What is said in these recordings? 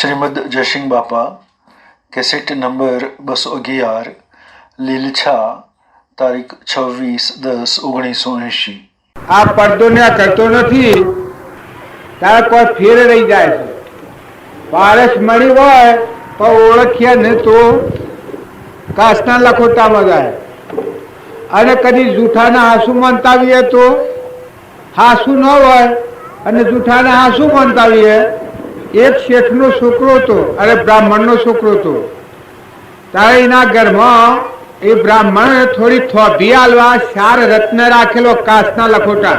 શ્રીમદ જયસિંહ બાપા cassette number 211 Lilchha તારીખ 26/10/1980। આ પડદો ને કરતો નથી ત્યારે કોઈ ફેર રહી જાય છે। પારસ મળી હોય તો ઓળખીએ ને તો કાસના લખોટામાં જાય અને કદી જૂઠાના હાસુ મંતાવીએ તો હાસુ ન હોય અને જૂઠાના હાસુ મંતાવીએ। એક શેઠનો છોકરો હતો અને બ્રાહ્મણનો છોકરો હતો ત્યારે એના ઘરમાં એ બ્રાહ્મણે થોડી થોભી આલવા 4 રત્ન રાખેલો કાચના લખોટા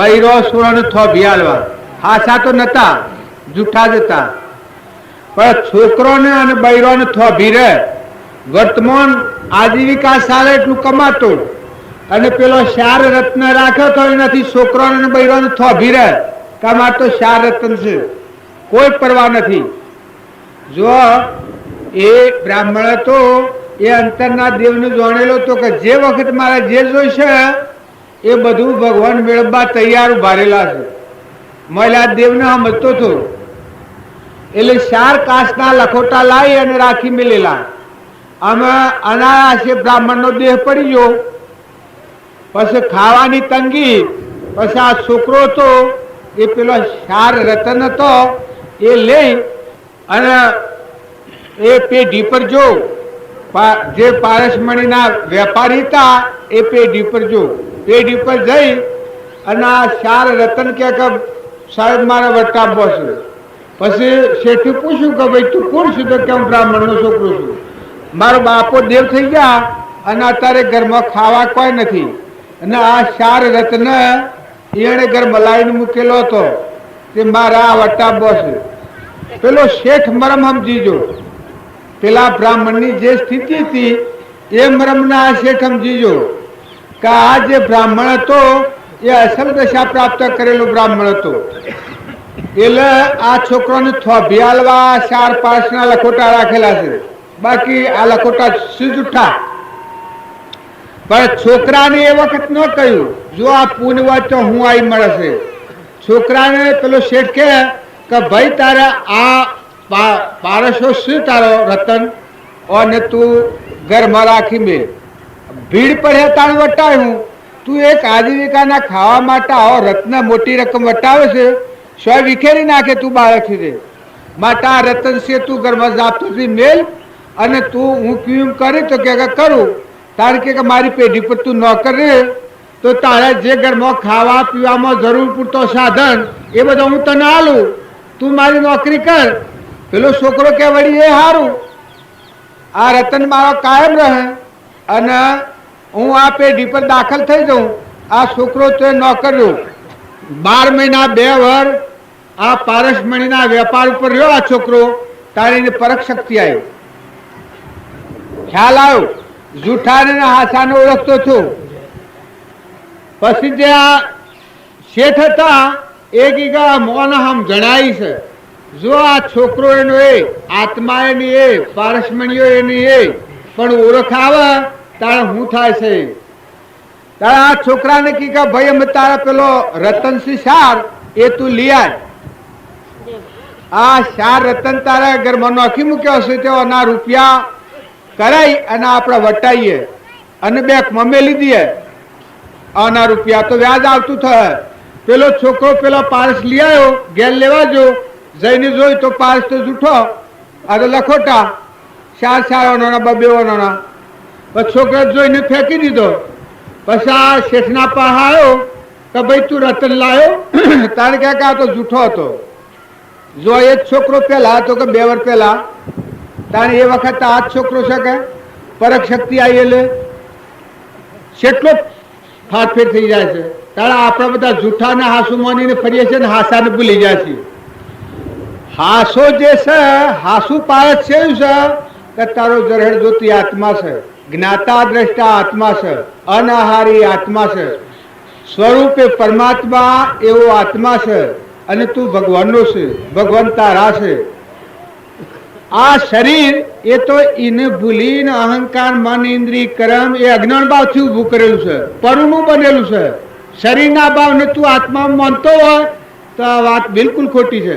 બૈરો સુરણ થોભી આલવા હાસા તો નતા જૂઠા જ હતા પણ છોકરોને અને બૈરોને થોભી રહે વર્તમાન આજીવિકા સાલે એટલું કમાતો અને પેલો 4 રત્ન રાખ્યો તો એનાથી છોકરોને અને બૈરોને થોભી રહે તમારે તો 4 રત્ન છે કોઈ પરવા નથી। જો એ બ્રાહ્મણ હતો એ અંતરના દેવને જાણેલો તો કે જે વખત મારે જે જોઈશે એ બધું ભગવાન મેળવવા તૈયાર ઉભારેલા છે। મહિલા દેવને સમજતો હતો એટલે 4 કાચના લખોટા લાવી અને રાખી મેલેલા। અમે અનાયાસે બ્રાહ્મણનો દેહ પડી ગયો પછી ખાવાની તંગી પછી આ છોકરો હતો એ પેલો 4 રતન હતો એ લઈ અને એ પેઢી પર જો જે પારસમણીના વેપારી હતા એ પેઢી પર જો પેઢી પર જઈ અને આ 4 રતન કે સાહેબ મારા વટાવવો છે। પછી શેઠે પૂછ્યું કે ભાઈ તું કોણ છું? તો કે હું બ્રાહ્મણનો છોકરો છું, મારો બાપો દેવ થઈ ગયા અને અત્યારે ઘરમાં ખાવા કોઈ નથી અને આ 4 રત્ન એને ઘરમાં લાવીને મૂકેલો હતો તે મારા આ વટાવવો છે। પેલો શેઠ મરમ સમજી જો પેલા બ્રાહ્મણની જે સ્થિતિ હતી એ મરમના આ શેઠ સમજી જો કે આ જે બ્રાહ્મણ હતો એ અસલ દશા પ્રાપ્ત કરેલો બ્રાહ્મણ હતો એટલે આ છોકરોને થોભી આલવા 4 પાસના લખોટા રાખેલા છે, બાકી આ લખોટા જૂઠા। પણ છોકરાને એ વખત ન કહ્યું જો આ પૂન હોય તો હું આવી મળશે। છોકરાને પેલો શેઠ કે ભાઈ તારે આ પારસો શું તારો રતન અને તું ઘરમાં રાખી મેં ભીડ પડે તાણ વટાવ્યું તું એક આજીવિકાના ખાવા માટે આવો રત્ન મોટી રકમ વટાવે છે સ્વ વિખેરી નાખે તું બાળકથી રે માટે આ રતન છે તું ઘરમાં જાપતુંથી મેલ અને તું હું કેમ કરી તો કે કરું તારે કે મારી પેઢી પર તું નોકર રે તો તારે જે ઘરમાં ખાવા પીવામાં જરૂર પૂરતો સાધન એ બધો હું તને આલું, તું મારી નોકરી કર। પેલો છોકરો કે વળી એ સારું આ રતન મારો કાયમ રહે અને હું આ પેઢી પર દાખલ થઈ જાઉં। આ છોકરો તો નોકર રહ્યો 12 મહિના 2 વર્ષ આ પારસમણીના વેપાર ઉપર રહ્યો આ છોકરો તારે એની પરખ શક્તિ આવી, ખ્યાલ આવ્યો જૂઠાને હાસાને ઓળખતો છું। પછી જે આ શેઠ હતા એ કીધા મોને હમ જણાય છે જો આ છોકરો એનો એ આત્મા એની એ પારસમણીઓ એની એ પણ ઓળખ આવે તારે શું થાય છે? તારે આ છોકરાને કીધા ભાઈ અમે તારા પેલો રતનસિંહ 4 એ તું લઈ આય, આ 4 રતન તારા ઘરમાં નોખી મૂક્યો હશે તેઓના રૂપિયા કરાઈ અને આપણે વટાઈએ અને બેંકમાં મેલી દઈએ આના રૂપિયા તો વ્યાજ આવતું થાય। પેલો છોકરો પેલો પારસ લઈ આવ્યો ઘેર લેવા જો જઈને જોઈ તો પારસ તો જૂઠો આ તો લખોટા 4 ઓનાના 2 ઓનાના પછી છોકરા જોઈને ફેંકી દીધો। પછી આ શેઠના પાસે આવ્યો કે ભાઈ તું રતન લાવ્યો તારે ક્યાંક આ તો જૂઠો હતો। જો એ જ છોકરો પહેલા હતો કે 2 વર્ષ પહેલા તારે એ વખત આ જ છોકરો છે કે પરખ શક્તિ આવી એટલે કેટલો ફાટફેટ થઈ જાય છે। તારે આપણે બધા જૂઠાને હાસુ માનીને ફરીએ છીએ ને હાસાને ભૂલી જાય છે। હાસો જે છે હાસુ પારસ છે કે તારો જરહડ જ્યોતિ આત્મા છે, જ્ઞાતા દ્રષ્ટા આત્મા છે, અનાહારી આત્મા છે, સ્વરૂપે પરમાત્મા એવો આત્મા છે અને તું ભગવાનનો છે, ભગવાન તારા છે। આ શરીર એ તો એને ભૂલીને અહંકાર મન ઇન્દ્રિય કર્મ એ અજ્ઞાન ભાવથી ઊભું કરેલું છે, પરુનું બનેલું છે। શરીરના ભાવને તું આત્મા માનતો હોય તો આ વાત બિલકુલ ખોટી છે।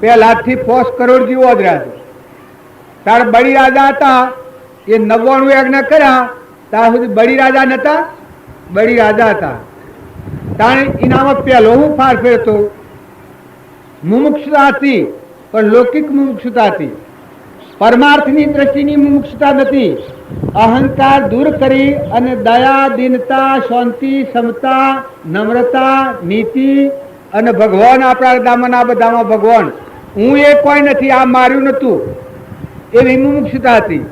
પહેલાથી 5 કરોડ જીવો જ રહ્યા છે. તાર બળી રાજા હતા એ 99 યજ્ઞ કર્યા ત્યાં સુધી બળી રાજા નતા, બળી રાજા હતા. તાણે એનામાં પહેલો હું ફાર ફેરતો મુમુક્ષુતા હતી, પણ લૌકિક મુમુક્ષુતા હતી, પરમાર્થની દ્રષ્ટિની મુમુક્ષુતા નથી. અહંકાર દૂર કરી અને દયા, દીનતા, શાંતિ, સમતા, નમ્રતા, નીતિ અને ભગવાન આપણા દામના બધામાં ભગવાન, હું એ કોઈ નથી, આ માર્યું નતું, એવી મુમુક્ષુતા હતી.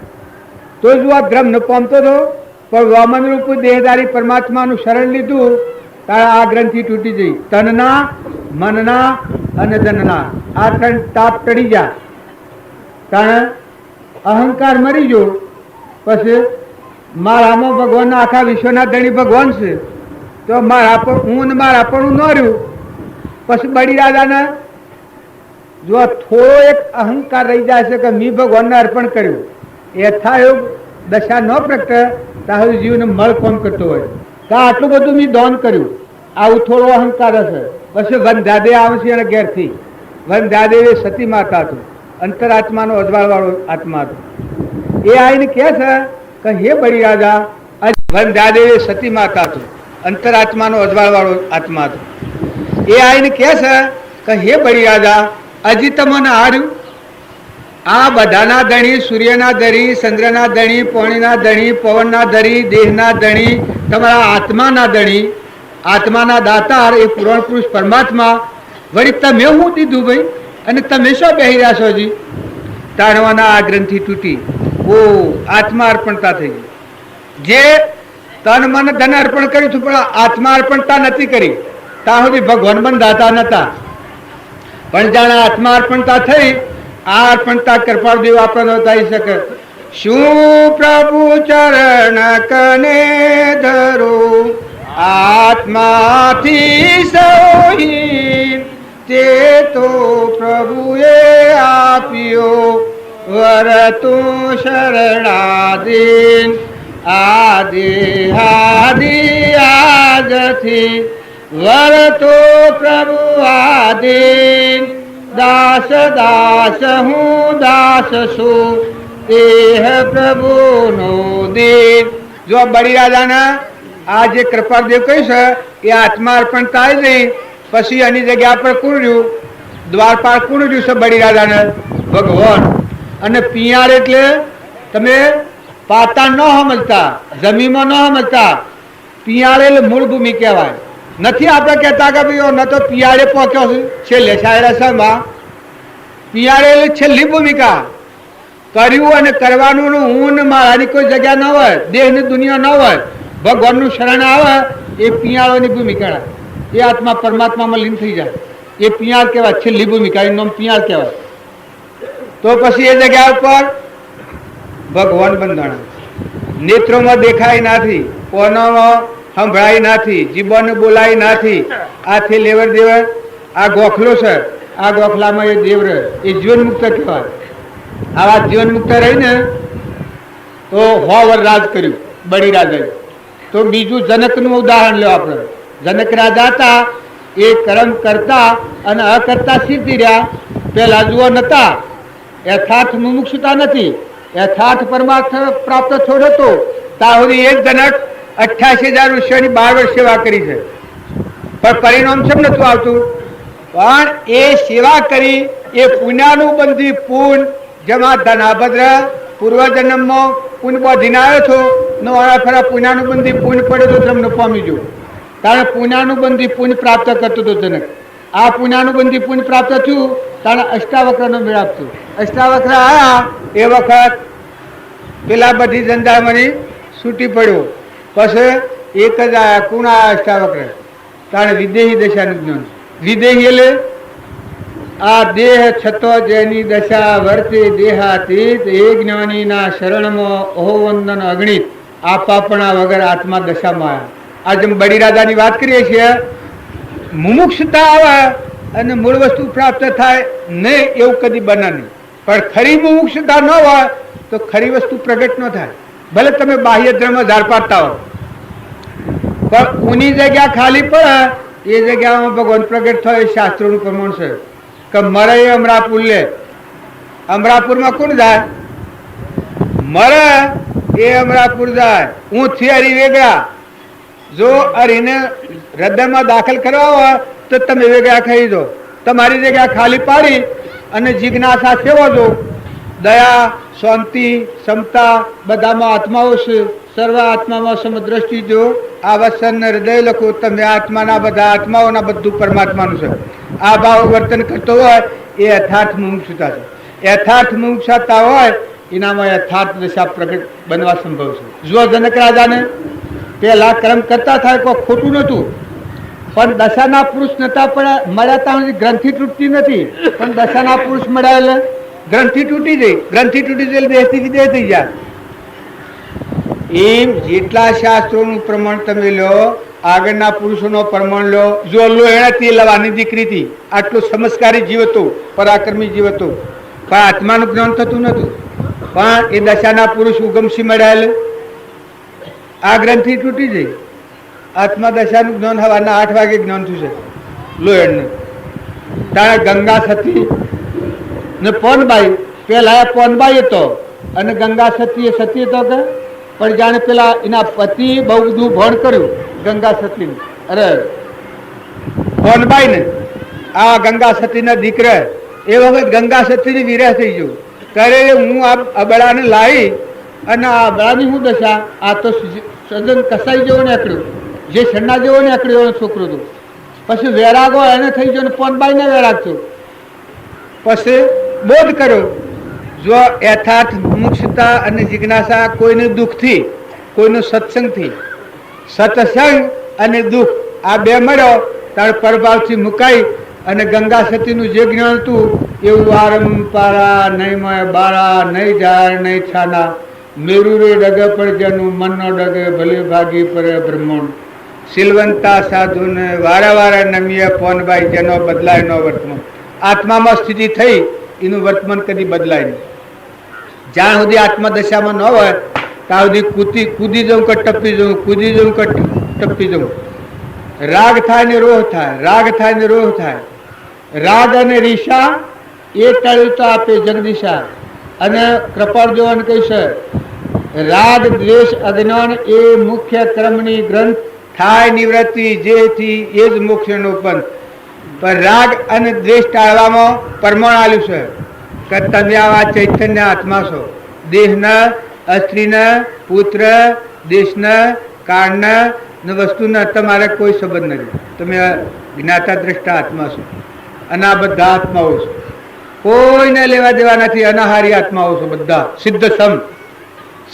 તો જ આ ધર્મ ન પામતો હતો. પણ વામન રૂપ દેહધારી પરમાત્માનું શરણ લીધું તારે આ ગ્રંથિ તૂટી જઈ. તનના, મનના અને ધનના આ 3 તાપ ટળી ગયા. કારણ અહંકાર મરી ગયો. પછી મારામાં ભગવાનના આખા વિશ્વના ધણી ભગવાન છે, તો મારા પર હું ને મારા પણ ન રહ્યું. પછી બળી રાજાને જો થોડો એક અહંકાર રહી જાય છે કે મેં ભગવાનને અર્પણ કર્યું, યથાયોગ દશા ન પ્રગટે ત્યાં જીવને મળ કોમ કરતો હોય કે આટલું બધું મેં દાન કર્યું, આવું થોડો અહંકાર હશે. પછી વનધાદેવ આવશે અને ઘેરથી વનધાદેવ એ સતી માતા હતું, અંતરાત્માનો અજવાળવાળો આત્મા હતો. એ આવીને કહે છે કે હે બળી રાજા, વનધાદેવ એ સતી માતા હતું, અંતરાત્માનો અજવાળવાળો આત્મા હતો. એ આવીને કહે છે કે હે બળી રાજા, હજી તમને હાર્યું, આ બધાના ધણી, સૂર્યના ધણી, ચંદ્રના ધણી, પાણીના ધણી, પવનના ધણી, દેહના ધણી, તમારા આત્માના ધણી, આત્માના દાતાર એ પુરાણ પુરુષ પરમાત્મા, વળી તમે શું દીધું ભાઈ, અને તમે શું બેહી રહ્યા છો? હજી તાણવાના આ ગ્રંથિ તૂટી. ઓ આત્મા અર્પણતા થઈ ગઈ. જે તન મન ધન અર્પણ કર્યું હતું પણ આત્મા અર્પણતા નથી કરી, ત્યાં સુધી ભગવાન બંધાતા નતા. પણ જાણે આત્મા અર્પણતા થઈ, આ અર્પણતા કૃપાળદેવ આપણને થઈ શકે. શું પ્રભુ ચરણ કને ધરો, આત્માથી સોહી તે તો પ્રભુએ આપ્યો, વર તું શરણાધીન આદિ આદિ આજથી, વર તો પ્રભુ આધીન, દાસ દાસ હું દાસ છું, દેહ પ્રભુનો દીન. જો બળી રાજાના આ જે કૃપાદેવ કહ્યું છે એ આત્મા અર્પણ થાય નહીં. પછી એની જગ્યા પર કોણ રહ્યું? દ્વારપાળ કોણ રહ્યું છે બળી રાજાને? ભગવાન. અને પિયાર એટલે તમે પાતા ન સમજતા, જમીનમાં ન સમજતા, પિયાર એટલે મૂળ ભૂમિ કહેવાય. નથી આપણે કહેતા કે ભાઈ ન તો પિયાળે પહોંચ્યો છે લેસાયડા, પિયાળે એટલે છેલ્લી ભૂમિકા. કર્યું અને કરવાનું હું ને મારાની કોઈ જગ્યા ન હોય, દેહની દુનિયા ન હોય, ભગવાનનું શરણ આવે એ પિયાળોની ભૂમિકા. એ આત્મા પરમાત્મામાં લીન થઈ જાય, એ પિયાળ કહેવાય, છેલ્લી ભૂમિકા, એનું નામ પિયાળ કહેવાય. તો પછી એ જગ્યા ઉપર ભગવાન બંધાણા. નેત્રોમાં દેખાય નથી, કોનામાં સંભળાય નથી, જીભને બોલાય નથી, આથી લેવડ દેવડ આ ગોખલો છે, આ ગોખલામાં એ દેવ રહે, એ જીવન મુક્ત કહેવાય. આવા જીવન મુક્ત રહીને તો 100 વર્ષ રાજ કર્યું બળી રાજાએ. તો બીજું જનકનું ઉદાહરણ લો આપણે. જનક રાજા હતા, એ કર્મ કરતા અને અકર્તા સિદ્ધિ રહ્યા. પેલા જુઓ નતા, યથાર્થ મુમુક્ષુતા નથી, યથાર્થ પરમાર્થ પ્રાપ્ત થોડો હતો. તાહુરી એક જનક 88,000 વર્ષની 12 વર્ષ સેવા કરી છે, પણ પરિણામ કેમ નતું આવતું? પણ એ સેવા કરી એ પુણ્યાનું બંધી પૂન, જેમાં ધનાભદ્ર પૂર્વજન્મમાં પૂન બાંધીને આવ્યો છો, નવા ફરા પુણ્યાનું બંધી પૂન પડે તો તમને પામી ગયો. કારણ પુણ્યાનું બંધી પૂન પ્રાપ્ત કરતો હતો જનક. આ પુણ્યાનું બંધી પૂન પ્રાપ્ત થયું ત્યારે અષ્ટાવક્રનો મેળ આપતું. અષ્ટાવક્ર આવ્યા એ વખત પેલા બધી જંજાળમાંથી છૂટી પડ્યો. પછી એક જ આવ્યા. કોણ આવ્યા? અષ્ટાવક્ર. તારે વિદેહી દશાનું જ્ઞાન. વિદેહી એટલે આ દેહ છતો જેની દશા વર્તે દેહાતીત, એ જ્ઞાનીના શરણમાં ઓહો વંદન અગણિત, આપણા વગર આત્મા દશામાં આવ્યા. આ જેમ બળી રાજાની વાત કરીએ છીએ, મુમુક્ષતા આવે અને મૂળ વસ્તુ પ્રાપ્ત થાય નહીં એવું કદી બને નહીં. પણ ખરી મુમુક્ષતા ન હોય તો ખરી વસ્તુ પ્રગટ ન થાય. ભલે તમે બાહ્ય ધર્મ ધાર પાડતા હો, પણ ઊની જગ્યા ખાલી પડે એ જગ્યામાં ભગવાન પ્રગટ થાય. શાસ્ત્રોનું પ્રમાણ છે કે મરે એ અમરાપુર લે. અમરાપુરમાં કોણ જાય? મરે એ અમરાપુર જાય. હું થી હરી વેગળા. જો હરીને હૃદયમાં દાખલ કરવા હોય તો તમે વેગળા ખાઈ દો. તમારી જગ્યા ખાલી પાડી અને જિજ્ઞાસા સેવો દો. દયા, શાંતિ, ક્ષમતા બધામાં આત્માઓ છે. સર્વ આત્મામાં સમદ્રષ્ટિ જો આ વસન હૃદય લખો. તમે આત્માના બધા આત્માઓના બધું પરમાત્માનું છે. આ ભાવ વર્તન કરતો હોય એ યથાર્થ મુમુક્ષુતા છે. યથાર્થ મુમુક્ષુતા હોય એનામાં યથાર્થ દશા પ્રગટ બનવા સંભવ છે. જો જનક રાજાને પેલા કર્મ કરતા થાય કોઈ ખોટું નહોતું, પણ દશાના પુરુષ નતા પણ મળ્યા ત્યાં ગ્રંથિ તૂટતી નથી. પણ દશાના પુરુષ મળ્યા એટલે ગ્રંથિ તૂટી ગઈ. ગ્રંથિ તૂટી ગઈ એટલે દેશથી વિદેશ થઈ જાય. એમ જેટલા શાસ્ત્રોનું પ્રમાણ તમે લો, આગળના પુરુષોનો પ્રમાણ લો. જો લો એને તે લવાની દીકરી હતી, આટલું સમસ્કારી જીવ હતું, પરાક્રમી જીવ હતું, પણ આત્માનું જ્ઞાન થતું નતું. પણ એ દશાના પુરુષ ઉગમસી મળ્યા આ ગ્રંથિ તૂટી જઈ. આત્મા દશાનું જ્ઞાન હવાના 8 વાગે જ્ઞાન થયું છે લોયણને. તારે ગંગા સતી ને પોનબાઈ, પેલા પોનબાઈ હતો અને ગંગા સતી એ સતી હતો કે પણ જાણે પેલા એના પતિ બહુ બધું ભણ કર્યું ગંગા સતી. અરે પોનબાઈ ને આ ગંગા સતીના દીકરા એ વખત ગંગા સતીની વિરહ થઈ ગયું. ત્યારે હું આ અબળાને લાવી અને આ અબળાની હું દશા, આ તો સદન કસાઈ જેવો નીકળ્યો, જે સન્ના જેવો નીકળ્યો છોકરો હતો. પછી વેરાગો એને થઈ ગયો ને પોનબાઈને વેરાગ થયો. પછી બોધ કર્યો. જો યથાર્થ મુક્ષતા અને જિજ્ઞાસા કોઈને દુઃખથી, કોઈનું સત્સંગથી, સત્સંગ અને દુઃખ આ બે મળ્યો ત્યારે પરભાવથી મુકાઈ અને ગંગા સતીનું જે જ્ઞાન હતું એવું વારંપારા નહીં મય બારા નહીં જાય નહીં છાના મેરુ રે ડગે પડ જેનું મનનો ડગે ભલે ભાગી પરે બ્રહ્મણ શીલવંતા સાધુને વારે વારે નમીએ પોનબાઈ જેનો બદલાય નો વર્તમાન. આત્મામાં સ્થિતિ થઈ એનું વર્તમાન કદી બદલાય નહીં. જ્યાં સુધી આત્મદશામાં ન હોય ત્યાં સુધી કૂદી જવું કે ટપી જવું, કૂદી જવું કે ટપી જવું. રાગ થાય ને રોહ થાય, રાગ થાય ને રોહ થાય. રાગ અને રીસા એ ટળ્યું તો આપે જગદીશા. અને કૃપાળ જોવાને કહીશે રાગ દ્વેષ અજ્ઞાન એ મુખ્ય ક્રમની ગ્રંથ થાય નિવૃત્તિ જેથી એ જ મોક્ષનો પંથ. પણ રાગ અને દ્વેષ ટાળવામાં પ્રમાણ આલ્યું છે કે તમે આવા ચૈતન્ય આત્મા છો. દેહના, સ્ત્રીના, પુત્ર, દેશના, કાળના ને વસ્તુના તમારે કોઈ સંબંધ નથી. તમે જ્ઞાતા દ્રષ્ટા આત્મા છો અને આ બધા આત્માઓ છો. કોઈને લેવા દેવા નથી. અનાહારી આત્માઓ છો બધા. સિદ્ધ સમ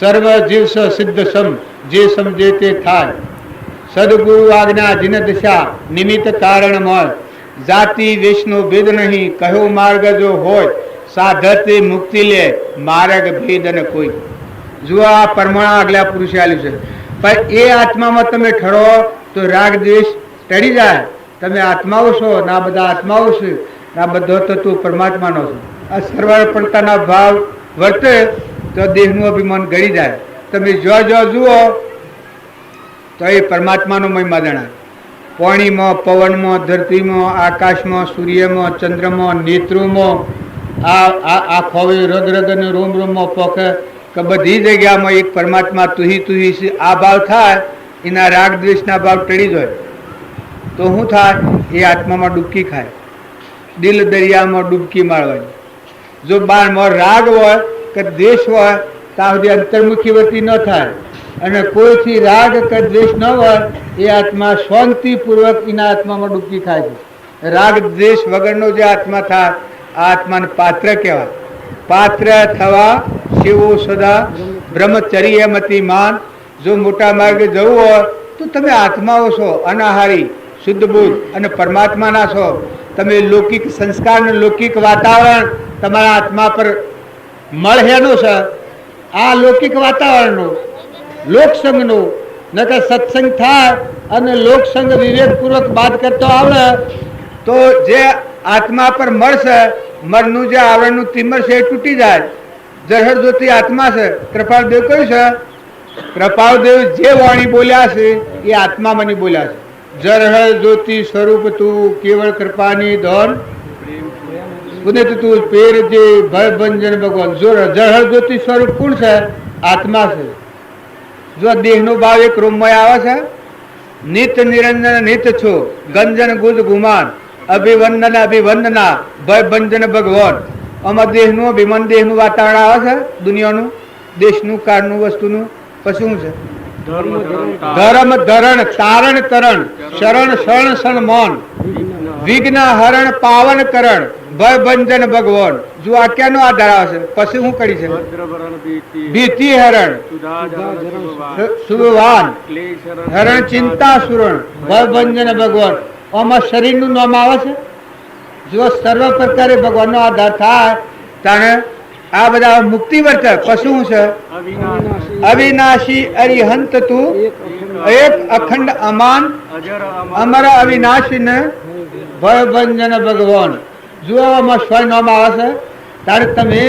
સર્વ જીવ સિદ્ધ સમ, જે સમજે તે થાય. સદગુરુ આજ્ઞા જીન દિશા નિમિત્ત કારણ મોય. જાતિ વેશનો ભેદ નહીં, કહ્યો માર્ગ જો હોય સાધતે મુક્તિ લે માર્ગ ભેદ ન કોઈ. જુઓ આ પરમાણા આગલા પુરુષે આલ્યું છે. પણ એ આત્મામાં તમે ઠરો તો રાગ દ્વેષ ટળી જાય. તમે આત્માઓ છો ના બધા આત્માઓ છે, ના બધો તત્વ પરમાત્માનો છે. આ સર્વપણતાના ભાવ વર્તે તો દેહનું અભિમાન ગળી જાય. તમે જો જુઓ તો એ પરમાત્માનો મહિમા જણાય. પાણીમાં, પવનમાં, ધરતીમાં, આકાશમાં, સૂર્યમાં, ચંદ્રમાં, નેત્રોમાં, આ ખોવે રગ રગ અને રોમ રોમમાં પોકે કે બધી જગ્યામાં એક પરમાત્મા તુહી છે. આ ભાવ થાય એના રાગ દ્વેષના ભાવ ટળી જાય તો શું થાય? એ આત્મામાં ડૂબકી ખાય. દિલ દરિયામાં ડૂબકી મારવાની. જો બારમાં રાગ હોય કે દ્વેષ હોય ત્યાં સુધી અંતર્મુખી વર્તી ન થાય. અને કોઈથી રાગ કે દ્વેષ ન હોય એ આત્મા શાંતિપૂર્વક એના આત્મામાં ડૂબકી ખાય છે. રાગ દ્વેષ વગરનો જે આત્મા થાય આ આત્માને પાત્ર કહેવાય. પાત્ર થવા શિવો સદા બ્રહ્મચર્યમતી માન. જો મોટા માર્ગે જવું હોય તો તમે આત્માઓ છો, અનાહારી, શુદ્ધ બુદ્ધ અને પરમાત્માના છો. તમે લૌકિક સંસ્કાર અને લૌકિક વાતાવરણ તમારા આત્મા પર મળહેનું છે. આ લૌકિક વાતાવરણનું, લોકસંગનું નકર સત્સંગ થાય અને લોકસંગ વિવેકપૂર્વક બાદ કરતો આવડે તો જે આત્મા પર મળશે, મરનું જે આવરણનું તિમર છે એ તૂટી જાય. જરહર જ્યોતિ આત્મા છે. કૃપાળદેવ કહ્યું છે, કૃપાળદેવ જે વાણી બોલ્યા છે એ આત્મામાંની બોલ્યા છે. જરહર જ્યોતિ સ્વરૂપ તું કેવળ કૃપાની ધોન પુનિત તું પેર જે ભય ભંજન ભગવાન જો જળ જ્યોતિ સ્વરૂપ કોણ છે? આત્મા છે. જો દેહનો ભાવ એક રૂમમાં આવે છે, નિત્ય નિરંજન નિત્ય છો, ગંજન ગુજ ગુમાન, અભિવંદન અભિવંદના, ભય ભંજન ભગવાન. આમાં દેહનું અભિમાન, દેહનું વાતાવરણ આવે છે, દુનિયાનું, દેશનું, કાળનું, વસ્તુનું. પછી શું છે? ધર્મ ધરણ તારણ તરણ, શરણ શરણ સન્માન, વિઘ્ન હરણ પાવન કરણ, ભય ભંજન ભગવાન. જો આ ક્યાંનો આધાર આવે છે? પછી શું કરી છે? ભીતિ હરણ, સુવાન, હરણ ચિંતા સુરણ, ભય ભંજન ભગવાન. આમાં શરીરનું નામ આવે છે. જો સર્વ પ્રકારે ભગવાનનો આધાર થાય તાણે આ બધા મુક્તિ વર્તે. પછી શું છે? અવિનાશી અરિહંત તું એક અખંડ અમાન, અમર અવિનાશી ને ભય ભંજન ભગવાન. જો આમાં સ્વય નામ આવે છે ત્યારે તમે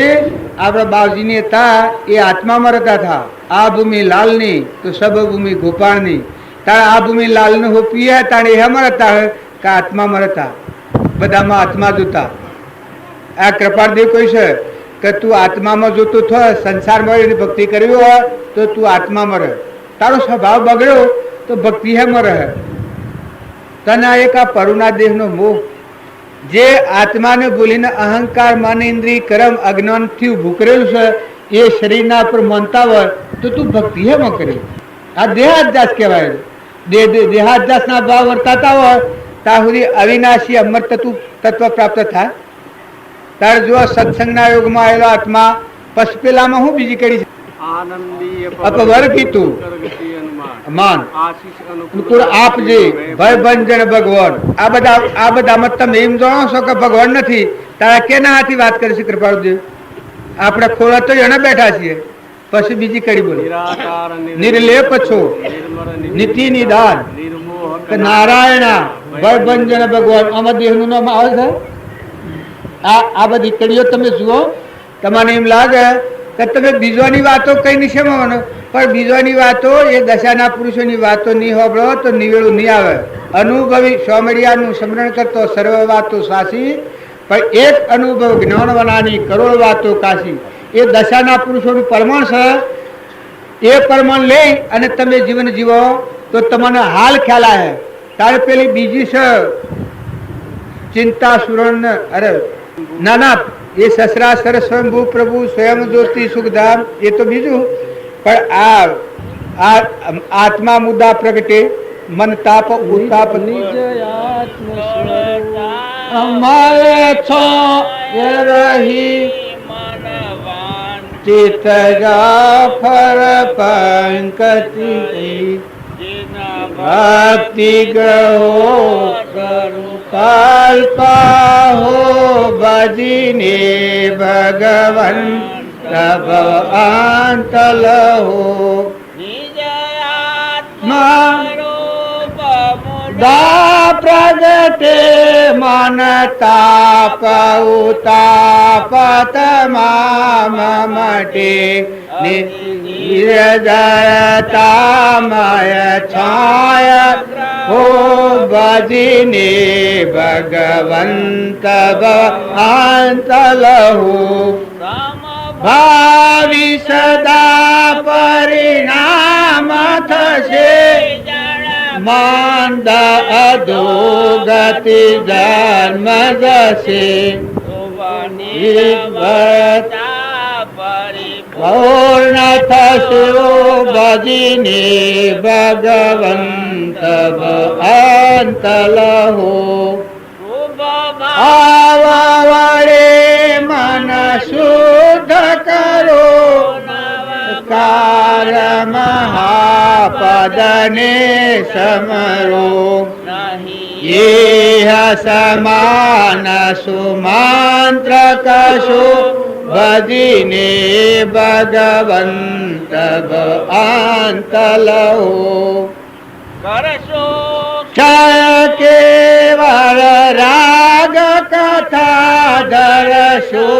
આપણા બાવજીની હતા એ આત્મામાં રહેતા હતા. આ ભૂમિ લાલની તો સબ ભૂમિ ગોપાળની. તારે આ ભૂમિ લાલને હોપીએ તારે એમાં રહેતા હોય કે આત્મામાં રહેતા? બધામાં આત્મા જોતા. આ કૃપાળદેવ કહ્યું છે કે તું આત્મામાં જોતો થયો, સંસારમાં એની ભક્તિ કરવી હોય તો તું આત્મામાં રહે. તારો સ્વભાવ બગડ્યો તો ભક્તિ હેમાં રહે. તને એક આ પરુના દેહનો મોહ, જે આત્માને ભૂલીને અહંકાર મન ઇન્દ્રિય કર્મ અજ્ઞાનથી ઊભું કરેલું છે, એ શરીરના પર માનતા હોય તો તું ભક્તિ હેમાં કરી? આ દેહાધ્યાસ કહેવાય. દેહાધ્યાસના ભાવ વર્તાતા હોય ત્યાં સુધી અવિનાશી અમર તત્વ પ્રાપ્ત થાય. તારે જો સત્સંગના યોગમાં આવેલો આત્મા પછી પેલામાં હું બીજી કરી છે? અપવર્ગીતું માન અનુકૂળ આપજે, ભય ભંજન ભગવાન. આ બધામાં તમે એમ જાણો છો કે ભગવાન નથી, તારા કેના હાથી વાત કરી છે કૃપાળુદેવ? આપણે ખોળા તો એને બેઠા છીએ. પછી બીજી કડી બોલી નિર્લેપ છો, નીતિ નિદાન, નારાયણા, ભય ભંજન ભગવાન. આમાં દેહનું નામ આવે છે. આ બધી કડીઓ તમે જુઓ, તમને એમ લાગે કે તમે બીજોની વાતો કઈ નહીં સમજવાનું, પણ બીજોની વાતો એ દશાના પુરુષોની વાતો નહીં હોબળો તો નિવેડું નહીં આવે. અનુભવી સોમડિયાનું સ્મરણ કરતો સર્વ વાતો સાસી, પણ એક અનુભવ જ્ઞાનવનાની કરોડ વાતો કાશી. એ દશાના પુરુષોનું પરમાણ છે. એ પરમાણ લઈ અને તમે જીવન જીવો તો તમને હાલ ખ્યાલ આવે. તારે પેલી બીજી છે ચિંતા સુરણ, અરે ના ના, એ સસરા સર સ્વયંભૂ પ્રભુ સ્વયં જ્યોતિ સુખધામ, એ તો બીજું. પણ આ આત્મા મુદ્દા પ્રગટે, મન તાપ ઉતાપ અમારે છો એ રહી ચિત જાફર પંકતિ ભક્તિ ગ્રહો કલ્પા હો ભજીને ભગવન તબ અંતલ હો દા પ્રગટે મન તાપ ઉતાપ તમામ મટે નિરજરતામય છાય હો ભજીને ભગવંત અંતલ હો ભાવિ સદા પરિણામ થશે મંદ અધોગતિ જન્મ જશે પૂર્ણ થશે ભજીને ભગવંત અંતલ હો આવા વડે મન શુદ્ધ કરો કાર મહાપદને સમરો ये સમાન સુમંત્ર કશો ભજીને ભગવંત અંતલ હો ક્ષય કેવળ રાગ કથા ધરશો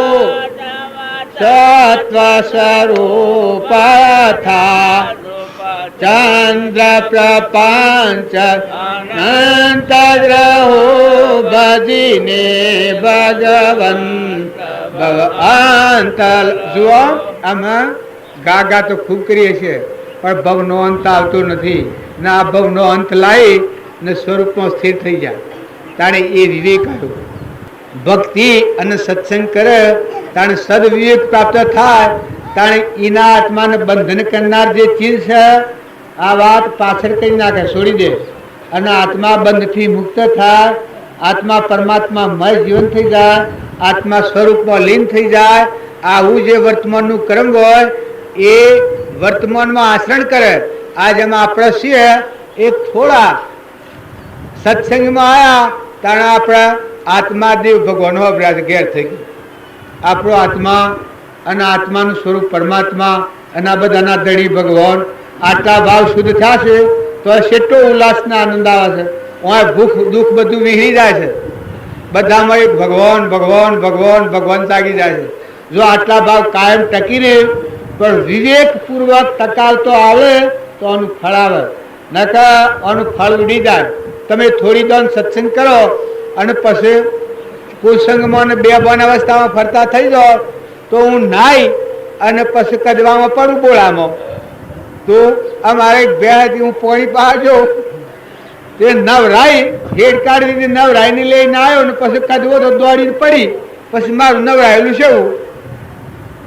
સત્વ સ્વરૂપ થા ચંદ્ર પ્રપંચ અનંત ગ્રહો ભજીને ભગવંત અંત. જુઓ, આમાં ગાગા તો ખૂબ કરીએ છીએ, પણ ભવનો અંત આવતો નથી. ને આ ભવનો અંત લાવી ને સ્વરૂપમાં સ્થિર થઈ જાય તાણે એ વિવેક આવ્યો. ભક્તિ અને સત્સંગ કરે તાણે સદવિવેક પ્રાપ્ત થાય. તાણે એના આત્માને બંધન કરનાર જે ચીજ છે આ વાત પાછળ કરી નાખે, છોડી દે, અને આત્મા બંધથી મુક્ત થાય. આત્મા પરમાત્મામય જીવન થઈ જાય, આત્મા સ્વરૂપમાં લીન થઈ જાય. આવું જે વર્તમાનનું કર્મ હોય એ વર્તમાનમાં આચરણ કરે. આજ એમાં આપણે છીએ એક થોડા સત્સંગમાં આવ્યા તાણે આપણા આત્મા દેવ ભગવાન અભ્યાસ ઘેર થઈ ગયું. આપણો આત્મા અને આત્માનું સ્વરૂપ પરમાત્મા અને આ બધાના ધણી ભગવાન આટલા ભાવ શુદ્ધ થશે તો કેટલો ઉલ્લાસના આનંદ આવે છે. ભૂખ દુઃખ બધું વિહળી જાય છે. બધામાં એક ભગવાન ભગવાન ભગવાન ભગવાન જાગી જાય છે. જો આટલા ભાવ કાયમ ટકી રહે પણ વિવેકપૂર્વક ટકાવતો આવે તો આનું ફળ આવે, નકર આનું ફળ ઉડી જાય. તમે થોડી દોન સત્સંગ કરો અને પછી કુસંગમાં બે બન અવસ્થામાં ફરતા થઈ જાઓ તો હું નાઈ અને પછી કદવામાં પડું બોળામાં. તો અમારે બે હું પોણી પાજો તે નવરાઈ હેડ કાઢી દીધી, નવરાઈને લઈને આવ્યો ને પછી કદવો તો દોડીને પડી. પછી મારું નવરાયેલું છે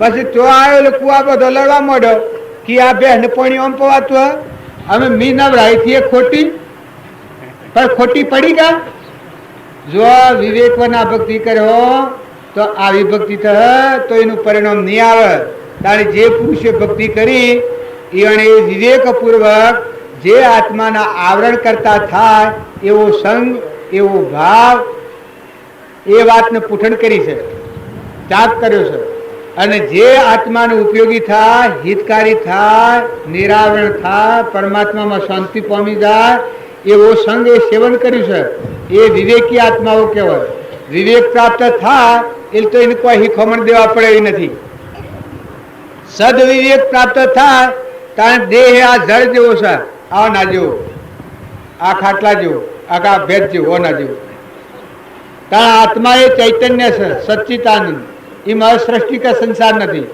પછી તો આવ્યો એટલે કુવા બધો લડવા માંડ્યો કે આ બેને પાણી આમ પવાતું અમે મી નવરાઈ થી ખોટી પણ ખોટી પડી ગયા. જો વિવેકવાના ભક્તિ કર્યો તો આવી ભક્તિ થાય તો એનું પરિણામ નહીં આવે. તારે જે પુરુષે ભક્તિ કરી એને વિવેકપૂર્વક જે આત્માના આવરણ કરતા થાય એવો સંગ એવો ભાવ એ વાતને પૂઠણ કરી છે, ત્યાગ કર્યો છે. અને જે આત્માને ઉપયોગી થાય, હિતકારી થાય, નિરાવરણ થાય, પરમાત્મામાં શાંતિ પામી જાય એવો સંગ એ સેવન કર્યું છે. એ વિવેકી આત્માઓ કહેવાય. વિવેક પ્રાપ્ત થાય એટલે તો એને કોઈ હિખમણ દેવા પડે એ નથી. સદવિવેક પ્રાપ્ત થાય કારણ દેહ આ જળ જેવો છે, આ ના જેવો, આ ખાટલા જેવો, આ ભેદ જેવો, ઓના જેવો. કારણ આત્મા એ ચૈતન્ય છે, સચ્ચિતાનંદ. એમાં સૃષ્ટિ કે સંસાર નથી.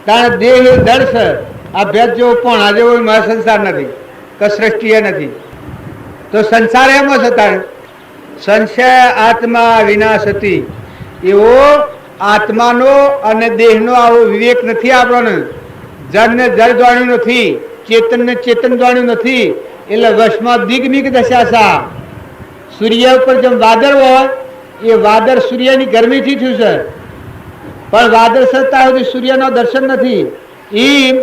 કારણ દેહ એ જળ છે, આ ભેદ જેવો પણ આ જેવો એમાં સંસાર નથી કે સૃષ્ટિ એ નથી. તો સંસાર એમાં છે. તારે સંશય આત્મા વિનાશતી એવો આત્માનો અને દેહનો આવો વિવેક નથી આપણને. જળને જળ જાણ્યું નથી, ચેતનને ચેતન જાણ્યું નથી, એટલે વશમાં દિગ્મિક દશા સા. સૂર્ય ઉપર જેમ વાદળ હોય એ વાદળ સૂર્યની ગરમીથી થયું છે, પણ વાદળ સત્તા સુધી સૂર્યનો દર્શન નથી. એમ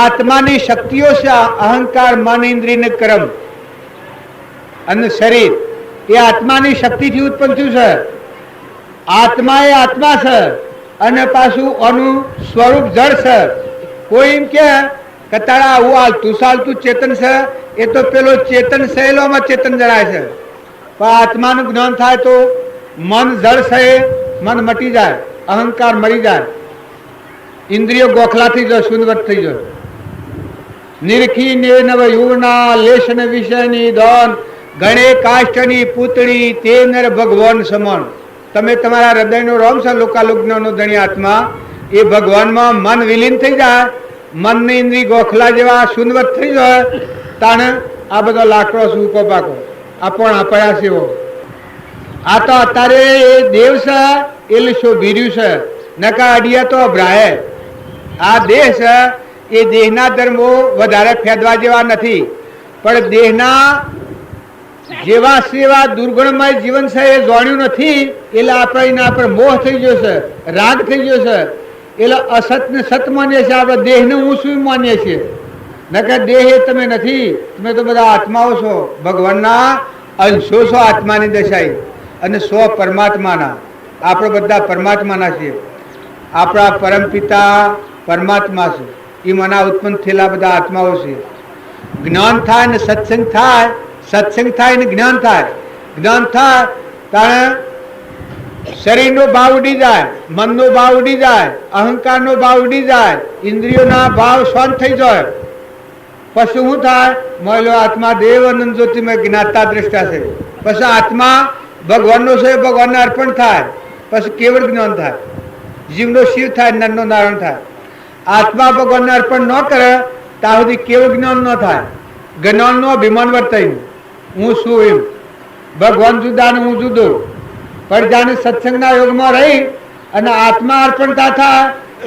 આત્માની શક્તિઓ છે, અહંકાર, મન, ઇન્દ્રિય, કર્મ અને શરીર એ આત્માની શક્તિથી ઉત્પન્ન થયું છે. આત્મા એ આત્મા છે અને પાછું આનું સ્વરૂપ જળ છે. કોઈ એમ કે તારા આવું હાલતું ચાલતું ચેતન છે એ તો પેલો ચેતન શૈલોમાં ચેતન જણાય છે. પણ આત્માનું જ્ઞાન થાય તો મન જળ છે, મન મટી જાય, અહંકાર મરી જાય, ઇન્દ્રિયો ગોખલા થઈ જાય, શૂન્યવત થઈ જાય. નિરખી ને નવ યુવના લેશન વિષયની દોન ગણે કાષ્ટની પૂતળી તે નર ભગવાન સમાન. તમે તમારા હૃદયનો રોમ છે, લોકાલોકનો ધણી આત્મા એ ભગવાનમાં મન વિલીન થઈ જાય, મનની ઇન્દ્રિય ગોખલા જેવા શૂન્યવત થઈ જાય. તાણે આ બધો લાકડો સૂકો પાકો આપણ આપયા સેવો. આ તો અત્યારે એ દેવ છે એટલે શોભીર્યું છે, નકા અડિયા તો અભરાય. આ દેહ છે એ દેહના ધર્મો વધારે ફેદવા જેવા નથી, પણ દેહના જેવા સેવા દુર્ગુણમય જીવન છે એ જાણ્યું નથી એટલે આપણે એના પર મોહ થઈ ગયો છે, રાગ થઈ ગયો છે. એટલે અસતને સત માનીએ છીએ, આપણે દેહને હું શું માનીએ છીએ. નકર દેહ એ તમે નથી, તમે તો બધા આત્માઓ છો, ભગવાનના અંશો છો. આત્માની દશાઈ અને સો પરમાત્માના. આપણે બધા પરમાત્માના છીએ. આપણા પરમપિતા પરમાત્મા છે, એ મના ઉત્પન્ન થયેલા બધા આત્માઓ છે. જ્ઞાન થાય ને સત્સંગ થાય, સત્સંગ થાય ને જ્ઞાન થાય. જ્ઞાન થાય ત્યારે શરીરનો ભાવ ઉડી જાય, મનનો ભાવ ઉડી જાય, અહંકારનો ભાવ ઉડી જાય, ઇન્દ્રિયોના ભાવ શાંત થઈ જાય. પછી શું થાય? મળ્યો આત્મા દેવ અનંત જ્યોતિમાં જ્ઞાતા દ્રષ્ટા છે. પછી આત્મા ભગવાનનો છે, ભગવાનને અર્પણ થાય. પછી કેવળ જ્ઞાન થાય. જીવનો શિવ થાય, નરનો નારાયણ થાય. આત્મા ભગવાનને અર્પણ ન કરે ત્યાં સુધી કેવું જ્ઞાન ન થાય. જ્ઞાનનો અભિમાન વર્તાય, હું શું એમ. ભગવાન જુદા ને હું જુદો. પણ જાણે સત્સંગના યોગમાં રહી અને આત્મા અર્પણ થાય,